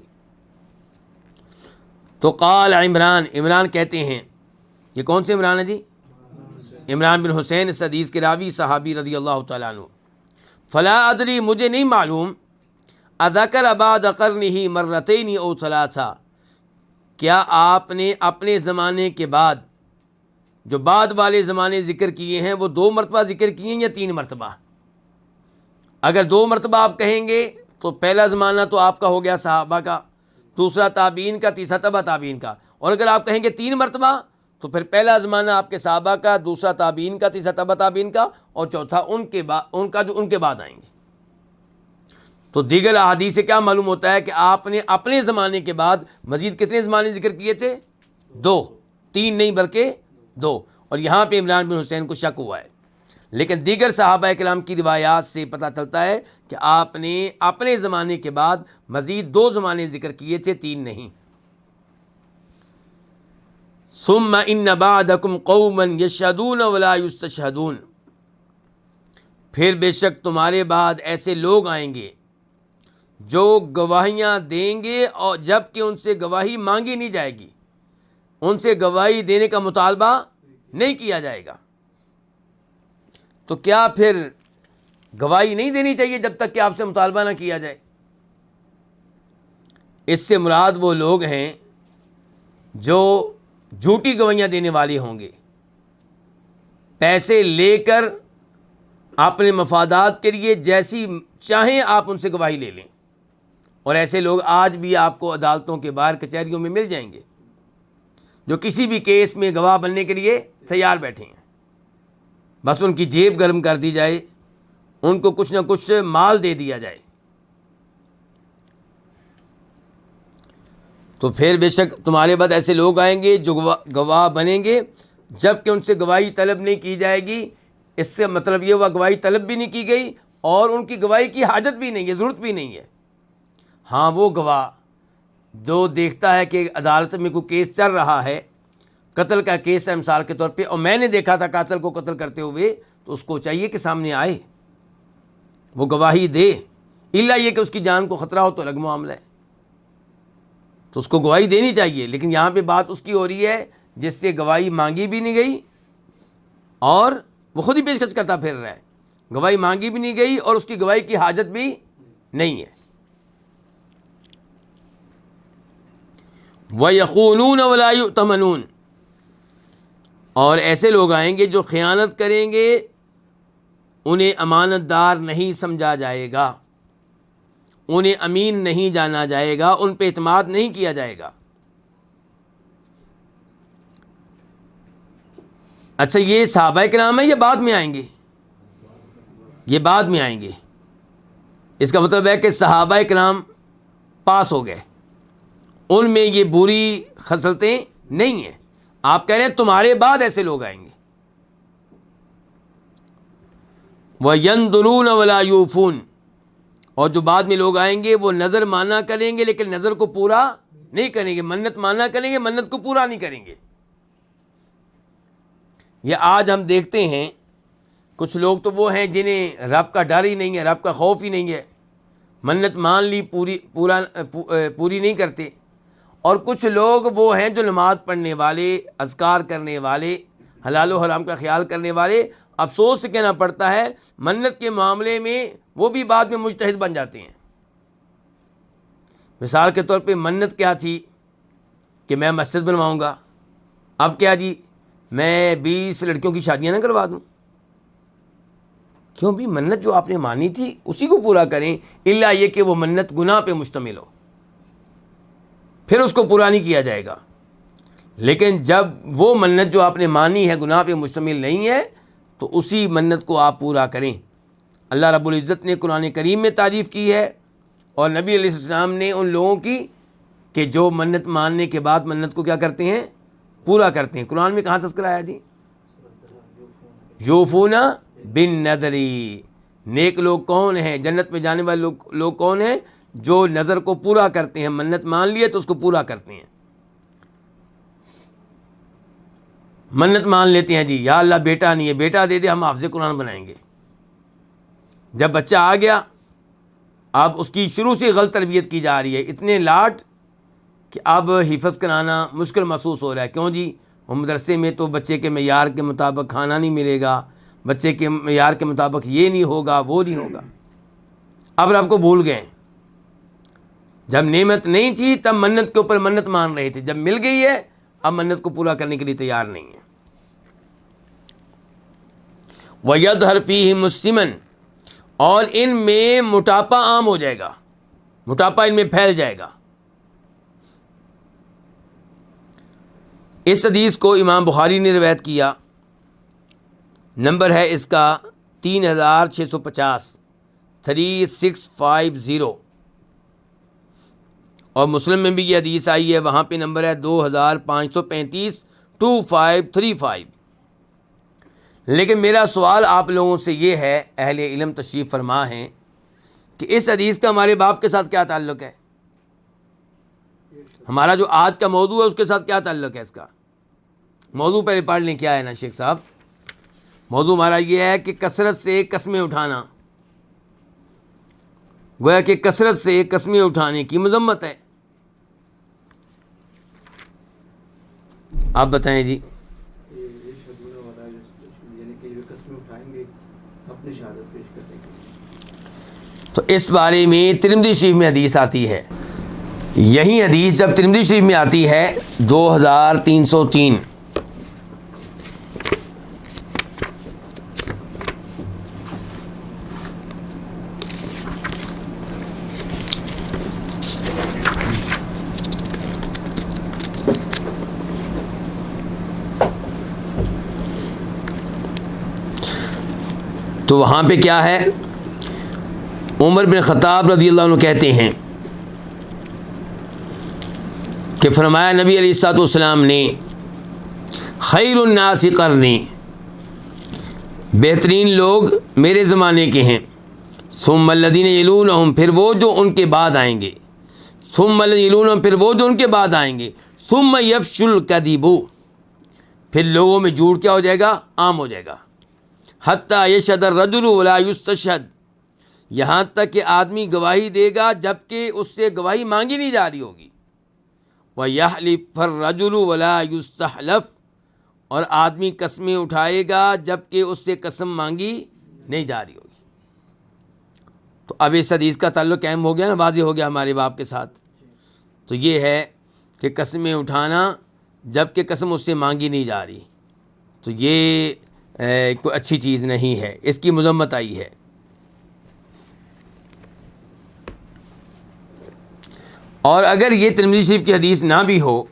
Speaker 2: تو قال عمران کہتے ہیں، یہ کون سے عمران ہے جی؟ عمران بن حسین، اس حدیث کے راوی صحابی رضی اللہ تعالیٰ عنہ، فلا ادری، مجھے نہیں معلوم، اذکر بعد قرنہ مرتین او ثلاثہ، کیا آپ نے اپنے زمانے کے بعد جو بعد والے زمانے ذکر کیے ہیں وہ 2 مرتبہ ذکر کیے ہیں یا 3 مرتبہ؟ اگر 2 مرتبہ آپ کہیں گے تو پہلا زمانہ تو آپ کا ہو گیا صحابہ کا، دوسرا تابعین کا، تیسرا تبع تابعین کا. اور اگر آپ کہیں گے 3 مرتبہ تو پھر پہلا زمانہ آپ کے صحابہ کا، دوسرا تابعین کا، تیسرا تبع تابعین کا، اور چوتھا ان کے بعد آئیں گے. تو دیگر احادیث سے کیا معلوم ہوتا ہے کہ آپ نے اپنے زمانے کے بعد مزید کتنے زمانے ذکر کیے تھے؟ 2، 3 نہیں بلکہ 2. اور یہاں پہ عمران بن حسین کو شک ہوا ہے، لیکن دیگر صحابہ کرام کی روایات سے پتہ چلتا ہے کہ آپ نے اپنے زمانے کے بعد مزید 2 زمانے ذکر کیے تھے، 3 نہیں. ثم ان بعدکم قوما یشہدون ولا یستشہدون، پھر بے شک تمہارے بعد ایسے لوگ آئیں گے جو گواہیاں دیں گے اور جب کہ ان سے گواہی مانگی نہیں جائے گی، ان سے گواہی دینے کا مطالبہ نہیں کیا جائے گا. تو کیا پھر گواہی نہیں دینی چاہیے جب تک کہ آپ سے مطالبہ نہ کیا جائے؟ اس سے مراد وہ لوگ ہیں جو جھوٹی گواہیاں دینے والے ہوں گے، پیسے لے کر اپنے مفادات کے لیے جیسی چاہیں آپ ان سے گواہی لے لیں. اور ایسے لوگ آج بھی آپ کو عدالتوں کے باہر کچہریوں میں مل جائیں گے، جو کسی بھی کیس میں گواہ بننے کے لیے تیار بیٹھے ہیں. بس ان کی جیب گرم کر دی جائے، ان کو کچھ نہ کچھ مال دے دیا جائے. تو پھر بے شک تمہارے بعد ایسے لوگ آئیں گے جو گواہ بنیں گے جب کہ ان سے گواہی طلب نہیں کی جائے گی. اس سے مطلب یہ ہوا گواہی طلب بھی نہیں کی گئی اور ان کی گواہی کی حاجت بھی نہیں ہے، ضرورت بھی نہیں ہے. ہاں وہ گواہ جو دیکھتا ہے کہ عدالت میں کوئی کیس چل رہا ہے، قتل کا کیس ہے مثال کے طور پہ، اور میں نے دیکھا تھا قاتل کو قتل کرتے ہوئے، تو اس کو چاہیے کہ سامنے آئے، وہ گواہی دے. الا یہ کہ اس کی جان کو خطرہ ہو تو الگ معاملہ ہے، تو اس کو گواہی دینی چاہیے. لیکن یہاں پہ بات اس کی ہو رہی ہے جس سے گواہی مانگی بھی نہیں گئی اور وہ خود ہی پیشکش کرتا پھر رہا ہے. گواہی مانگی بھی نہیں گئی اور اس کی گواہی کی حاجت بھی نہیں ہے. وَيَخُونُونَ وَلَا يُؤْتَمَنُونَ، اور ایسے لوگ آئیں گے جو خیانت کریں گے، انہیں امانت دار نہیں سمجھا جائے گا، انہیں امین نہیں جانا جائے گا، ان پہ اعتماد نہیں کیا جائے گا. اچھا یہ صحابہ کرام ہیں یا بعد میں آئیں گے؟ یہ بعد میں آئیں گے. اس کا مطلب ہے کہ صحابہ کرام پاس ہو گئے، ان میں یہ بری خصلتیں نہیں ہیں. آپ کہہ رہے ہیں تمہارے بعد ایسے لوگ آئیں گے. وَيَنْظُرُونَ وَلَا يُوفُونَ، اور جو بعد میں لوگ آئیں گے وہ نظر مانا کریں گے لیکن نظر کو پورا نہیں کریں گے، منت مانا کریں گے، منت کو پورا نہیں کریں گے. یہ آج ہم دیکھتے ہیں کچھ لوگ تو وہ ہیں جنہیں رب کا ڈر ہی نہیں ہے، رب کا خوف ہی نہیں ہے، منت مان لی پوری نہیں کرتے. اور کچھ لوگ وہ ہیں جو نماز پڑھنے والے، اذکار کرنے والے، حلال و حرام کا خیال کرنے والے، افسوس سے کہنا پڑتا ہے منت کے معاملے میں وہ بھی بعد میں مجتہد بن جاتے ہیں. مثال کے طور پہ منت کیا تھی کہ میں مسجد بنواؤں گا، اب کیا جی میں 20 لڑکیوں کی شادیاں نہ کروا دوں. کیوں بھی منت جو آپ نے مانی تھی اسی کو پورا کریں، الا یہ کہ وہ منت گناہ پہ مشتمل ہو، پھر اس کو پورا نہیں کیا جائے گا. لیکن جب وہ منت جو آپ نے مانی ہے گناہ پہ مشتمل نہیں ہے تو اسی منت کو آپ پورا کریں. اللہ رب العزت نے قرآن کریم میں تعریف کی ہے اور نبی علیہ السلام نے ان لوگوں کی کہ جو منت ماننے کے بعد منت کو کیا کرتے ہیں؟ پورا کرتے ہیں. قرآن میں کہاں تذکرہ آیا جی؟ یوفون بالنذری. نیک لوگ کون ہیں؟ جنت میں جانے والے لوگ کون ہیں؟ جو نظر کو پورا کرتے ہیں، منت مان لیے تو اس کو پورا کرتے ہیں. منت مان لیتے ہیں جی یا اللہ بیٹا نہیں ہے، بیٹا دے دے ہم حافظ قرآن بنائیں گے. جب بچہ آ گیا اب اس کی شروع سے غلط تربیت کی جا رہی ہے، اتنے لاٹ کہ اب حفظ کرانا مشکل محسوس ہو رہا ہے. کیوں جی؟ وہ مدرسے میں تو بچے کے معیار کے مطابق کھانا نہیں ملے گا، بچے کے معیار کے مطابق یہ نہیں ہوگا وہ نہیں ہوگا. اب رب کو بھول گئے. جب نعمت نہیں تھی تب منت کے اوپر منت مان رہے تھے، جب مل گئی ہے اب منت کو پورا کرنے کے لیے تیار نہیں ہے۔ وَيَظْهَرْ فِيهِمُ السِّمَنُ، اور ان میں موٹاپا عام ہو جائے گا، موٹاپا ان میں پھیل جائے گا۔ اس حدیث کو امام بخاری نے روایت کیا، نمبر ہے اس کا 3650، 3650، اور مسلم میں بھی یہ حدیث آئی ہے، وہاں پہ نمبر ہے 2535، 2535۔ لیکن میرا سوال آپ لوگوں سے یہ ہے، اہل علم تشریف فرما ہیں، کہ اس حدیث کا ہمارے باب کے ساتھ کیا تعلق ہے؟ ہمارا جو آج کا موضوع ہے اس کے ساتھ کیا تعلق ہے اس کا؟ موضوع پہلے پڑھ لیں، کیا ہے نا شیخ صاحب؟ موضوع ہمارا یہ ہے کہ کثرت سے قسمیں اٹھانا، گویا کہ کثرت سے قسمیں اٹھانے کی مذمت ہے۔ آپ بتائیں جی۔ تو اس بارے میں ترمذی شریف میں حدیث آتی ہے، یہی حدیث جب ترمذی شریف میں آتی ہے 2303، تو وہاں پہ کیا ہے؟ عمر بن خطاب رضی اللہ عنہ کہتے ہیں کہ فرمایا نبی علیہ الصلوۃ والسلام نے، خیر الناس قرنی، بہترین لوگ میرے زمانے کے ہیں، ثم الذین یلونہم، پھر وہ جو ان کے بعد آئیں گے، ثم الذین یلونہم، پھر وہ جو ان کے بعد آئیں گے، ثم یفشی الکذب، پھر لوگوں میں جھوٹ کیا ہو جائے گا؟ عام ہو جائے گا، حتی یشہد الرجل ولا یستشہد، یہاں تک کہ آدمی گواہی دے گا جبکہ اس سے گواہی مانگی نہیں جا رہی ہوگی، وَيَحْلِفَ الرَّجُلُ وَلَا يُسْتَحْلَفُ، اور آدمی قسمیں اٹھائے گا جبکہ اس سے قسم مانگی نہیں جا رہی ہوگی۔ تو اب اس حدیث کا تعلق اہم ہو گیا نا، واضح ہو گیا ہمارے باپ کے ساتھ۔ تو یہ ہے کہ قسمیں اٹھانا جبکہ قسم اس سے مانگی نہیں جا رہی، تو یہ کوئی اچھی چیز نہیں ہے، اس کی مذمت آئی ہے۔ اور اگر یہ ترمذی شریف کی حدیث نہ بھی ہو،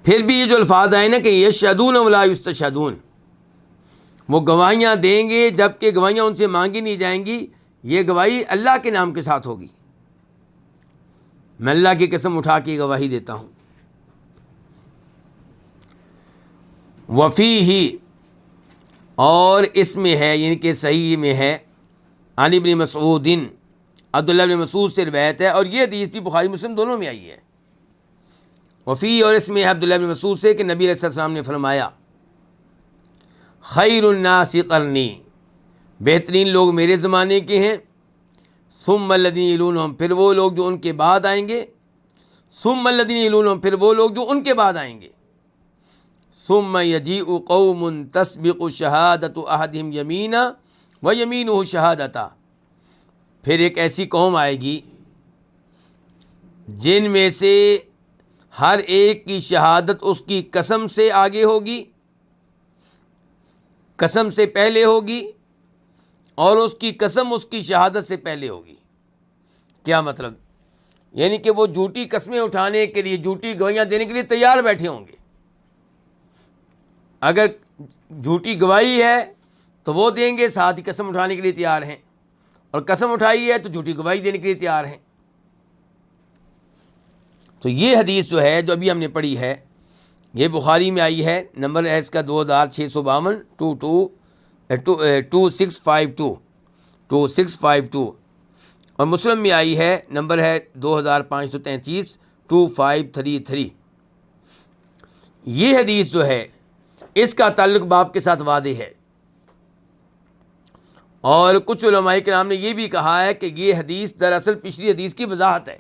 Speaker 2: پھر بھی یہ جو الفاظ آئے نا کہ یشہدون ولا یستشہدون، وہ گواہیاں دیں گے جبکہ گواہیاں ان سے مانگی نہیں جائیں گی، یہ گواہی اللہ کے نام کے ساتھ ہوگی، میں اللہ کی قسم اٹھا کے گواہی دیتا ہوں۔ وفیہ، اور اس میں ہے، یعنی کہ صحیح میں ہے، عن ابن مسعود، عبداللہ بن مسعود سے روایت ہے، اور یہ حدیث بھی بخاری مسلم دونوں میں آئی ہے۔ وفی، اور اس میں ہے عبداللہ بن مسعود سے کہ نبی علیہ السلام نے فرمایا، خیر الناس قرنی، بہترین لوگ میرے زمانے کے ہیں، ثم الذین یلونہم، پھر وہ لوگ جو ان کے بعد آئیں گے، ثم الذین یلونہم، پھر وہ لوگ جو ان کے بعد آئیں گے، ثم یجیء قوم تسبق شہادۃ احدہم یمینا ویمینہ شہادتہ، پھر ایک ایسی قوم آئے گی جن میں سے ہر ایک کی شہادت اس کی قسم سے آگے ہوگی، قسم سے پہلے ہوگی، اور اس کی قسم اس کی شہادت سے پہلے ہوگی۔ کیا مطلب؟ یعنی کہ وہ جھوٹی قسمیں اٹھانے کے لیے، جھوٹی گواہیاں دینے کے لیے تیار بیٹھے ہوں گے۔ اگر جھوٹی گواہی ہے تو وہ دیں گے، ساتھ ہی قسم اٹھانے کے لیے تیار ہیں، اور قسم اٹھائی ہے تو جھوٹی گواہی دینے کے لیے تیار ہیں۔ تو یہ حدیث جو ہے، جو ابھی ہم نے پڑھی ہے، یہ بخاری میں آئی ہے، نمبر ہے اس کا 2652، 2652، اور مسلم میں آئی ہے، نمبر ہے 2533، 2533۔ یہ حدیث جو ہے اس کا تعلق باب کے ساتھ واضح ہے، اور کچھ علماء کرام نے یہ بھی کہا ہے کہ یہ حدیث دراصل پچھلی حدیث کی وضاحت ہے۔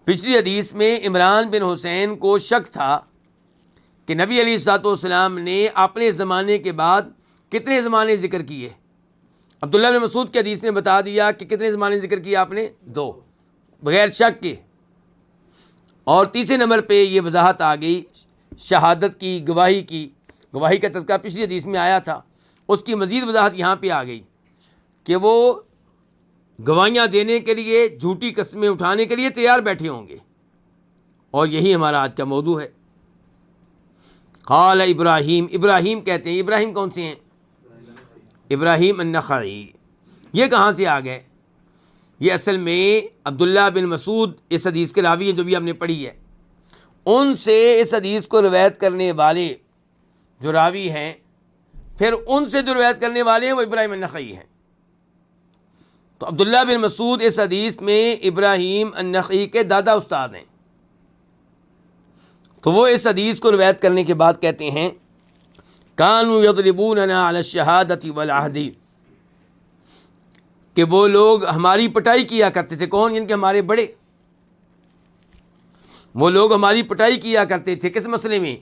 Speaker 2: پچھلی حدیث میں عمران بن حسین کو شک تھا کہ نبی علیہ الصلوۃ والسلام نے اپنے زمانے کے بعد کتنے زمانے ذکر کیے۔ عبداللہ بن مسعود کی حدیث نے بتا دیا کہ کتنے زمانے ذکر کیے آپ نے؟ 2۔ بغیر شک کے. اور تیسرے نمبر پہ یہ وضاحت آ گئی شہادت کی، گواہی کا تذکرہ پچھلی حدیث میں آیا تھا، اس کی مزید وضاحت یہاں پہ آ گئی کہ وہ گواہیاں دینے کے لیے، جھوٹی قسمیں اٹھانے کے لیے تیار بیٹھے ہوں گے. اور یہی ہمارا آج کا موضوع ہے. قال ابراہیم، ابراہیم کہتے ہیں، ابراہیم کون سے ہیں؟ ابراہیم النخعی. یہ کہاں سے آ گئے؟ یہ اصل میں عبداللہ بن مسعود اس حدیث کے راوی ہیں جو بھی ہم نے پڑھی ہے. ان سے اس حدیث کو روایت کرنے والے جو راوی ہیں، پھر ان سے جو روایت کرنے والے ہیں وہ ابراہیم النخعی ہیں. تو عبداللہ بن مسعود اس حدیث میں ابراہیم النخعی کے دادا استاد ہیں. تو وہ اس حدیث کو روایت کرنے کے بعد کہتے ہیں کانوا یضربوننا علی الشہادۃ والعہد، کہ وہ لوگ ہماری پٹائی کیا کرتے تھے. کون؟ یعنی کہ ہمارے بڑے. وہ لوگ ہماری پٹائی کیا کرتے تھے کس مسئلے میں؟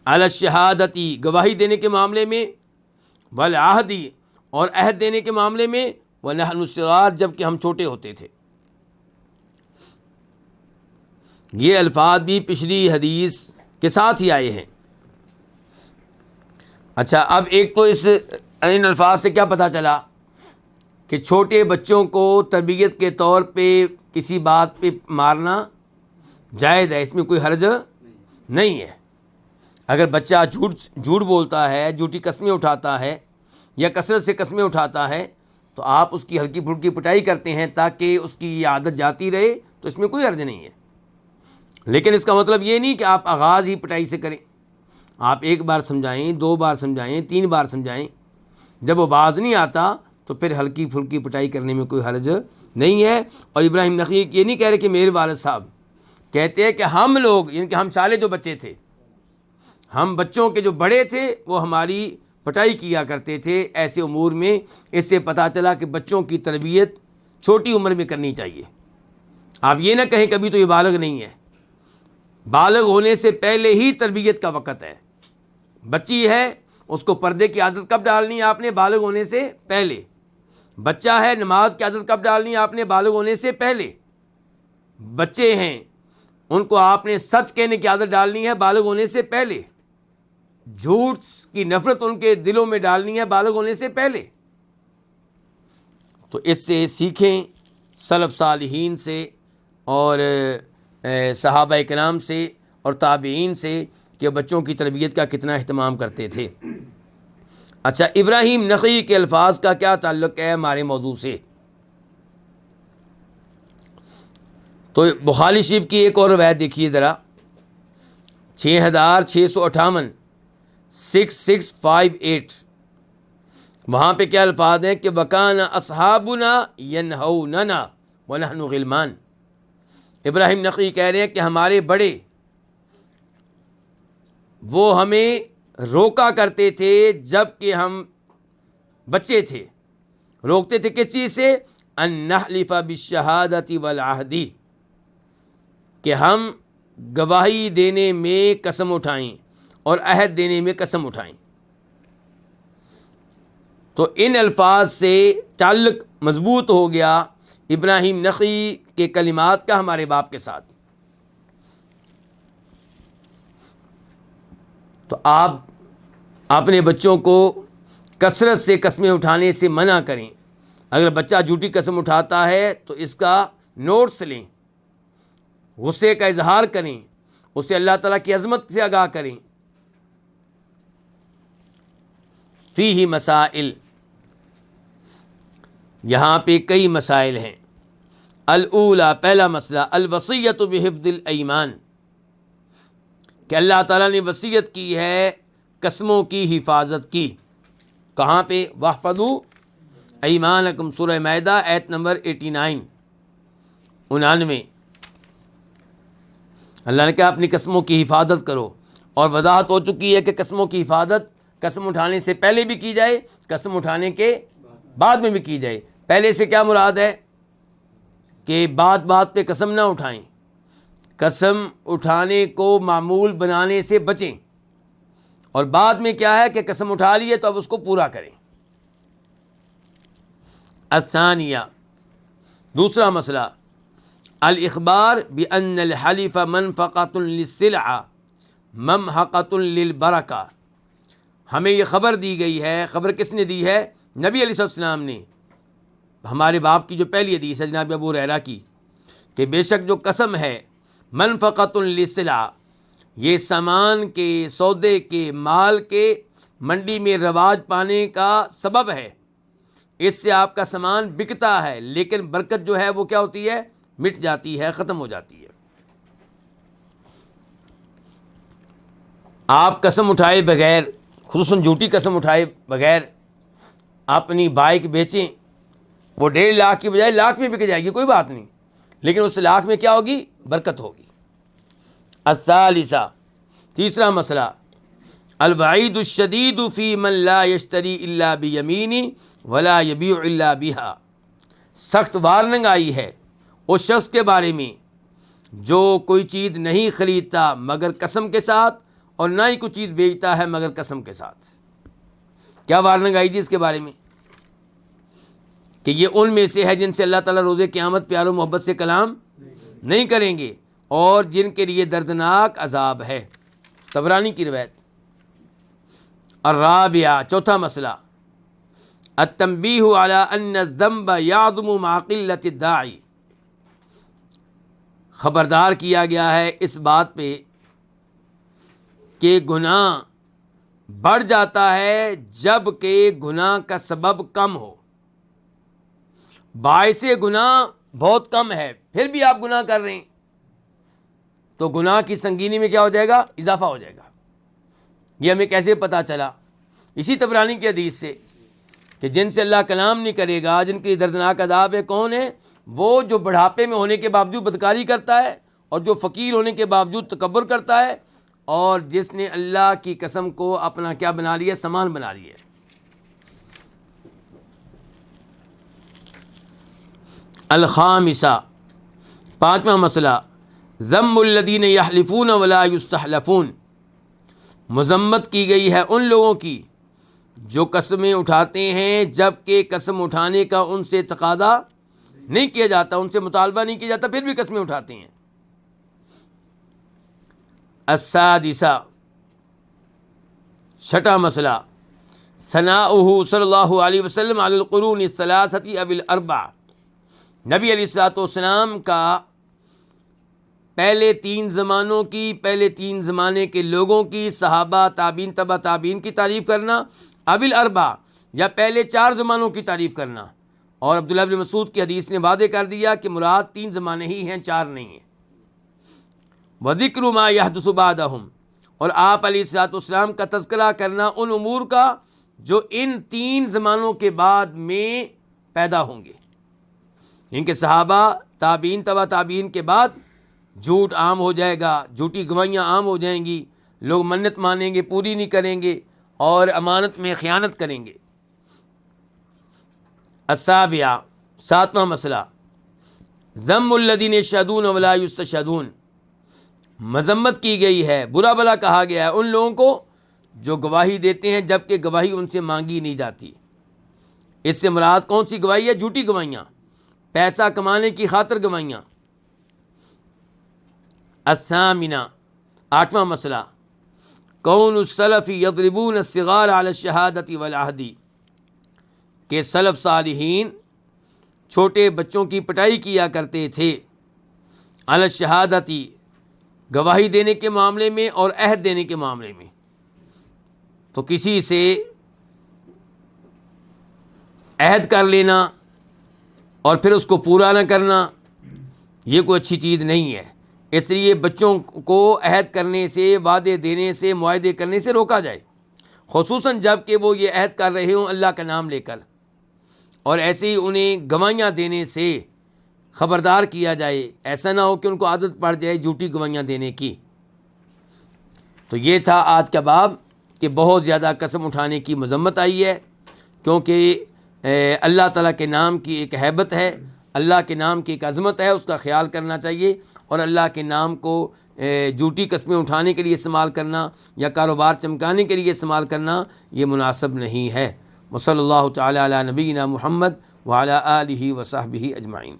Speaker 2: علی الشہادۃ، گواہی دینے کے معاملے میں، والعہد، اور عہد دینے کے معاملے میں، ونحن صغار، جب کہ ہم چھوٹے ہوتے تھے. یہ الفاظ بھی پچھلی حدیث کے ساتھ ہی آئے ہیں. اچھا، اب ایک تو ان الفاظ سے کیا پتہ چلا کہ چھوٹے بچوں کو تربیت کے طور پہ کسی بات پہ مارنا جائز ہے، اس میں کوئی حرج نہیں ہے. اگر بچہ جھوٹ بولتا ہے، جھوٹی قسمیں اٹھاتا ہے یا کثرت سے قسمیں اٹھاتا ہے، تو آپ اس کی ہلکی پھلکی پٹائی کرتے ہیں تاکہ اس کی یہ عادت جاتی رہے، تو اس میں کوئی حرج نہیں ہے. لیکن اس کا مطلب یہ نہیں کہ آپ آغاز ہی پٹائی سے کریں. آپ ایک بار سمجھائیں، 2 بار سمجھائیں، 3 بار سمجھائیں. جب وہ باز نہیں آتا تو پھر ہلکی پھلکی پٹائی کرنے میں کوئی حرج نہیں ہے. اور ابراہیم نخعی یہ نہیں کہہ رہے کہ میرے والد صاحب، کہتے ہیں کہ ہم لوگ، یعنی کہ ہم سالے جو بچے تھے، ہم بچوں کے جو بڑے تھے وہ ہماری پٹائی کیا کرتے تھے ایسے امور میں. اس سے پتہ چلا کہ بچوں کی تربیت چھوٹی عمر میں کرنی چاہیے. آپ یہ نہ کہیں کبھی تو یہ بالغ نہیں ہے. بالغ ہونے سے پہلے ہی تربیت کا وقت ہے. بچی ہے، اس کو پردے کی عادت کب ڈالنی ہے آپ نے؟ بالغ ہونے سے پہلے. بچہ ہے، نماز کی عادت کب ڈالنی ہے آپ نے؟ بالغ ہونے سے پہلے. بچے ہیں، ان کو آپ نے سچ کہنے کی عادت ڈالنی ہے بالغ ہونے سے پہلے. جھوٹ کی نفرت ان کے دلوں میں ڈالنی ہے بالغ ہونے سے پہلے. تو اس سے سیکھیں سلف صالحین سے اور صحابہ کرام سے اور تابعین سے کہ بچوں کی تربیت کا کتنا اہتمام کرتے تھے. اچھا، ابراہیم نخعی کے الفاظ کا کیا تعلق ہے ہمارے موضوع سے؟ تو بخاری شریف کی ایک اور روایت دیکھیے ذرا، 6658 6658. وہاں پہ کیا الفاظ ہیں کہ وَكَانَ أَصْحَابُنَا يَنْهَوْنَنَا وَنَحْنُ غِلْمَانٌ. ابراہیم نخعی کہہ رہے ہیں کہ ہمارے بڑے وہ ہمیں روکا کرتے تھے جب کہ ہم بچے تھے. روکتے تھے کس چیز سے؟ ان نحلف بالشہادۃ والعہد، کہ ہم گواہی دینے میں قسم اٹھائیں اور عہد دینے میں قسم اٹھائیں. تو ان الفاظ سے تعلق مضبوط ہو گیا ابراہیم نخعی کے کلمات کا ہمارے باپ کے ساتھ. تو آپ اپنے بچوں کو کثرت سے قسمیں اٹھانے سے منع کریں. اگر بچہ جھوٹی قسم اٹھاتا ہے تو اس کا نوٹس لیں، غصے کا اظہار کریں، اسے اللہ تعالیٰ کی عظمت سے آگاہ کریں. فیہ مسائل، یہاں پہ کئی مسائل ہیں. الاولا، پہلا مسئلہ، الوصیۃ بحفظ الایمان، کہ اللہ تعالیٰ نے وصیت کی ہے قسموں کی حفاظت کی. کہاں پہ؟ واحفظوا ایمانکم، سورہ مائدہ آیت نمبر 99. اللہ نے کہا اپنی قسموں کی حفاظت کرو. اور وضاحت ہو چکی ہے کہ قسموں کی حفاظت قسم اٹھانے سے پہلے بھی کی جائے، قسم اٹھانے کے بعد میں بھی کی جائے. پہلے سے کیا مراد ہے؟ کہ بات بات پہ قسم نہ اٹھائیں، قسم اٹھانے کو معمول بنانے سے بچیں. اور بعد میں کیا ہے کہ قسم اٹھا لیے تو اب اس کو پورا کریں. الثانیہ، دوسرا مسئلہ، الاخبار بان الحلف منفقۃ للسلع ممحقۃ للبرکہ، ہمیں یہ خبر دی گئی ہے. خبر کس نے دی ہے؟ نبی علیہ السلام نے. ہمارے باپ کی جو پہلی حدیث ہے جناب ابو ہریرہ کی، کہ بے شک جو قسم ہے منفقۃ للسلع، یہ سامان کے، سودے کے، مال کے منڈی میں رواج پانے کا سبب ہے. اس سے آپ کا سامان بکتا ہے، لیکن برکت جو ہے وہ کیا ہوتی ہے؟ مٹ جاتی ہے، ختم ہو جاتی ہے. آپ قسم اٹھائے بغیر، خصوصاً جھوٹی قسم اٹھائے بغیر اپنی بائک بیچیں، وہ 1.5 لاکھ کی بجائے لاکھ میں بک جائے گی، کوئی بات نہیں، لیکن اس لاکھ میں کیا ہوگی؟ برکت ہوگی. الثالثہ، تیسرا مسئلہ، الوعید الشدید فی من لا یشتری الا بیمینہ ولا یبیع الا بہا. سخت وارننگ آئی ہے اس شخص کے بارے میں جو کوئی چیز نہیں خریدتا مگر قسم کے ساتھ، اور نہ ہی کوئی چیز بیچتا ہے مگر قسم کے ساتھ. کیا وارننگ آئی تھی اس کے بارے میں؟ کہ یہ ان میں سے ہے جن سے اللہ تعالیٰ روز قیامت پیار و محبت سے کلام نہیں کریں گے، اور جن کے لیے دردناک عذاب ہے. طبرانی کی روایت. الرابعہ، چوتھا مسئلہ، التنبیہ علی ان الذنب یعظم مع قلۃ الداعی. خبردار کیا گیا ہے اس بات پہ کہ گناہ بڑھ جاتا ہے جب کہ گناہ کا سبب کم ہو. باعث گناہ بہت کم ہے، پھر بھی آپ گناہ کر رہے ہیں، تو گناہ کی سنگینی میں کیا ہو جائے گا؟ اضافہ ہو جائے گا. یہ ہمیں کیسے پتہ چلا؟ اسی طبرانی کی حدیث سے، کہ جن سے اللہ کلام نہیں کرے گا، جن کی دردناک عذاب ہے، کون ہے؟ وہ جو بڑھاپے میں ہونے کے باوجود بدکاری کرتا ہے، اور جو فقیر ہونے کے باوجود تکبر کرتا ہے، اور جس نے اللہ کی قسم کو اپنا کیا بنا لیا؟ سامان بنا لیا. الخامسہ، پانچواں مسئلہ، ذم الذین یحلفون ولا یستحلفون. مذمت کی گئی ہے ان لوگوں کی جو قسمیں اٹھاتے ہیں جب کہ قسم اٹھانے کا ان سے تقاضا نہیں کیا جاتا، ان سے مطالبہ نہیں کیا جاتا، پھر بھی قسمیں اٹھاتے ہیں. السادسہ، چھٹا مسئلہ، ثناؤہ صلی اللہ علیہ وسلم علی القرون الثلاثۃ او الاربع. نبی علیہ الصلوۃ والسلام کا پہلے 3 زمانوں کی، پہلے 3 زمانے کے لوگوں کی، صحابہ، تابعین، تبع تابعین کی تعریف کرنا، او الاربع، یا پہلے 4 زمانوں کی تعریف کرنا. اور عبداللہ بن مسعود کی حدیث نے واضح کر دیا کہ مراد 3 زمانے ہی ہیں، 4 نہیں ہیں. وَذِكْرُ مَا يَحْدُثُ بَعْدَهُمْ، اور آپ علیہ الصلوۃ والسلام کا تذکرہ کرنا ان امور کا جو ان 3 زمانوں کے بعد میں پیدا ہوں گے. ان کے صحابہ، تابعین، تبع تابعین کے بعد جھوٹ عام ہو جائے گا، جھوٹی گواہیاں عام ہو جائیں گی، لوگ منت مانیں گے، پوری نہیں کریں گے، اور امانت میں خیانت کریں گے. السابعہ، 7واں مسئلہ، ذم الذین یشہدون ولا یستشہدون. مذمت کی گئی ہے، برا بلا کہا گیا ہے ان لوگوں کو جو گواہی دیتے ہیں جبکہ گواہی ان سے مانگی نہیں جاتی. اس سے مراد کون سی گواہی ہے؟ جھوٹی گواہیاں، پیسہ کمانے کی خاطر گواہیاں. الثامنہ، 8واں مسئلہ، کون السلف یضربون الصغار علی الشہادۃ والعہد. کہ سلف صالحین چھوٹے بچوں کی پٹائی کیا کرتے تھے، علی الشہادۃ، گواہی دینے کے معاملے میں اور عہد دینے کے معاملے میں. تو کسی سے عہد کر لینا اور پھر اس کو پورا نہ کرنا، یہ کوئی اچھی چیز نہیں ہے. اس لیے بچوں کو عہد کرنے سے، وعدے دینے سے، معاہدے کرنے سے روکا جائے، خصوصاً جب کہ وہ یہ عہد کر رہے ہوں اللہ کا نام لے کر. اور ایسے ہی انہیں گواہیاں دینے سے خبردار کیا جائے، ایسا نہ ہو کہ ان کو عادت پڑ جائے جھوٹی گواہیاں دینے کی. تو یہ تھا آج کا باب، کہ بہت زیادہ قسم اٹھانے کی مذمت آئی ہے، کیونکہ اللہ تعالیٰ کے نام کی ایک ہیبت ہے، اللہ کے نام کی ایک عظمت ہے، اس کا خیال کرنا چاہیے. اور اللہ کے نام کو جھوٹی قسمیں اٹھانے کے لیے استعمال کرنا یا کاروبار چمکانے کے لیے استعمال کرنا یہ مناسب نہیں ہے. وصلی اللہ تعالی علی نبینا محمد وعلی آلہ وصحبہ اجمعین.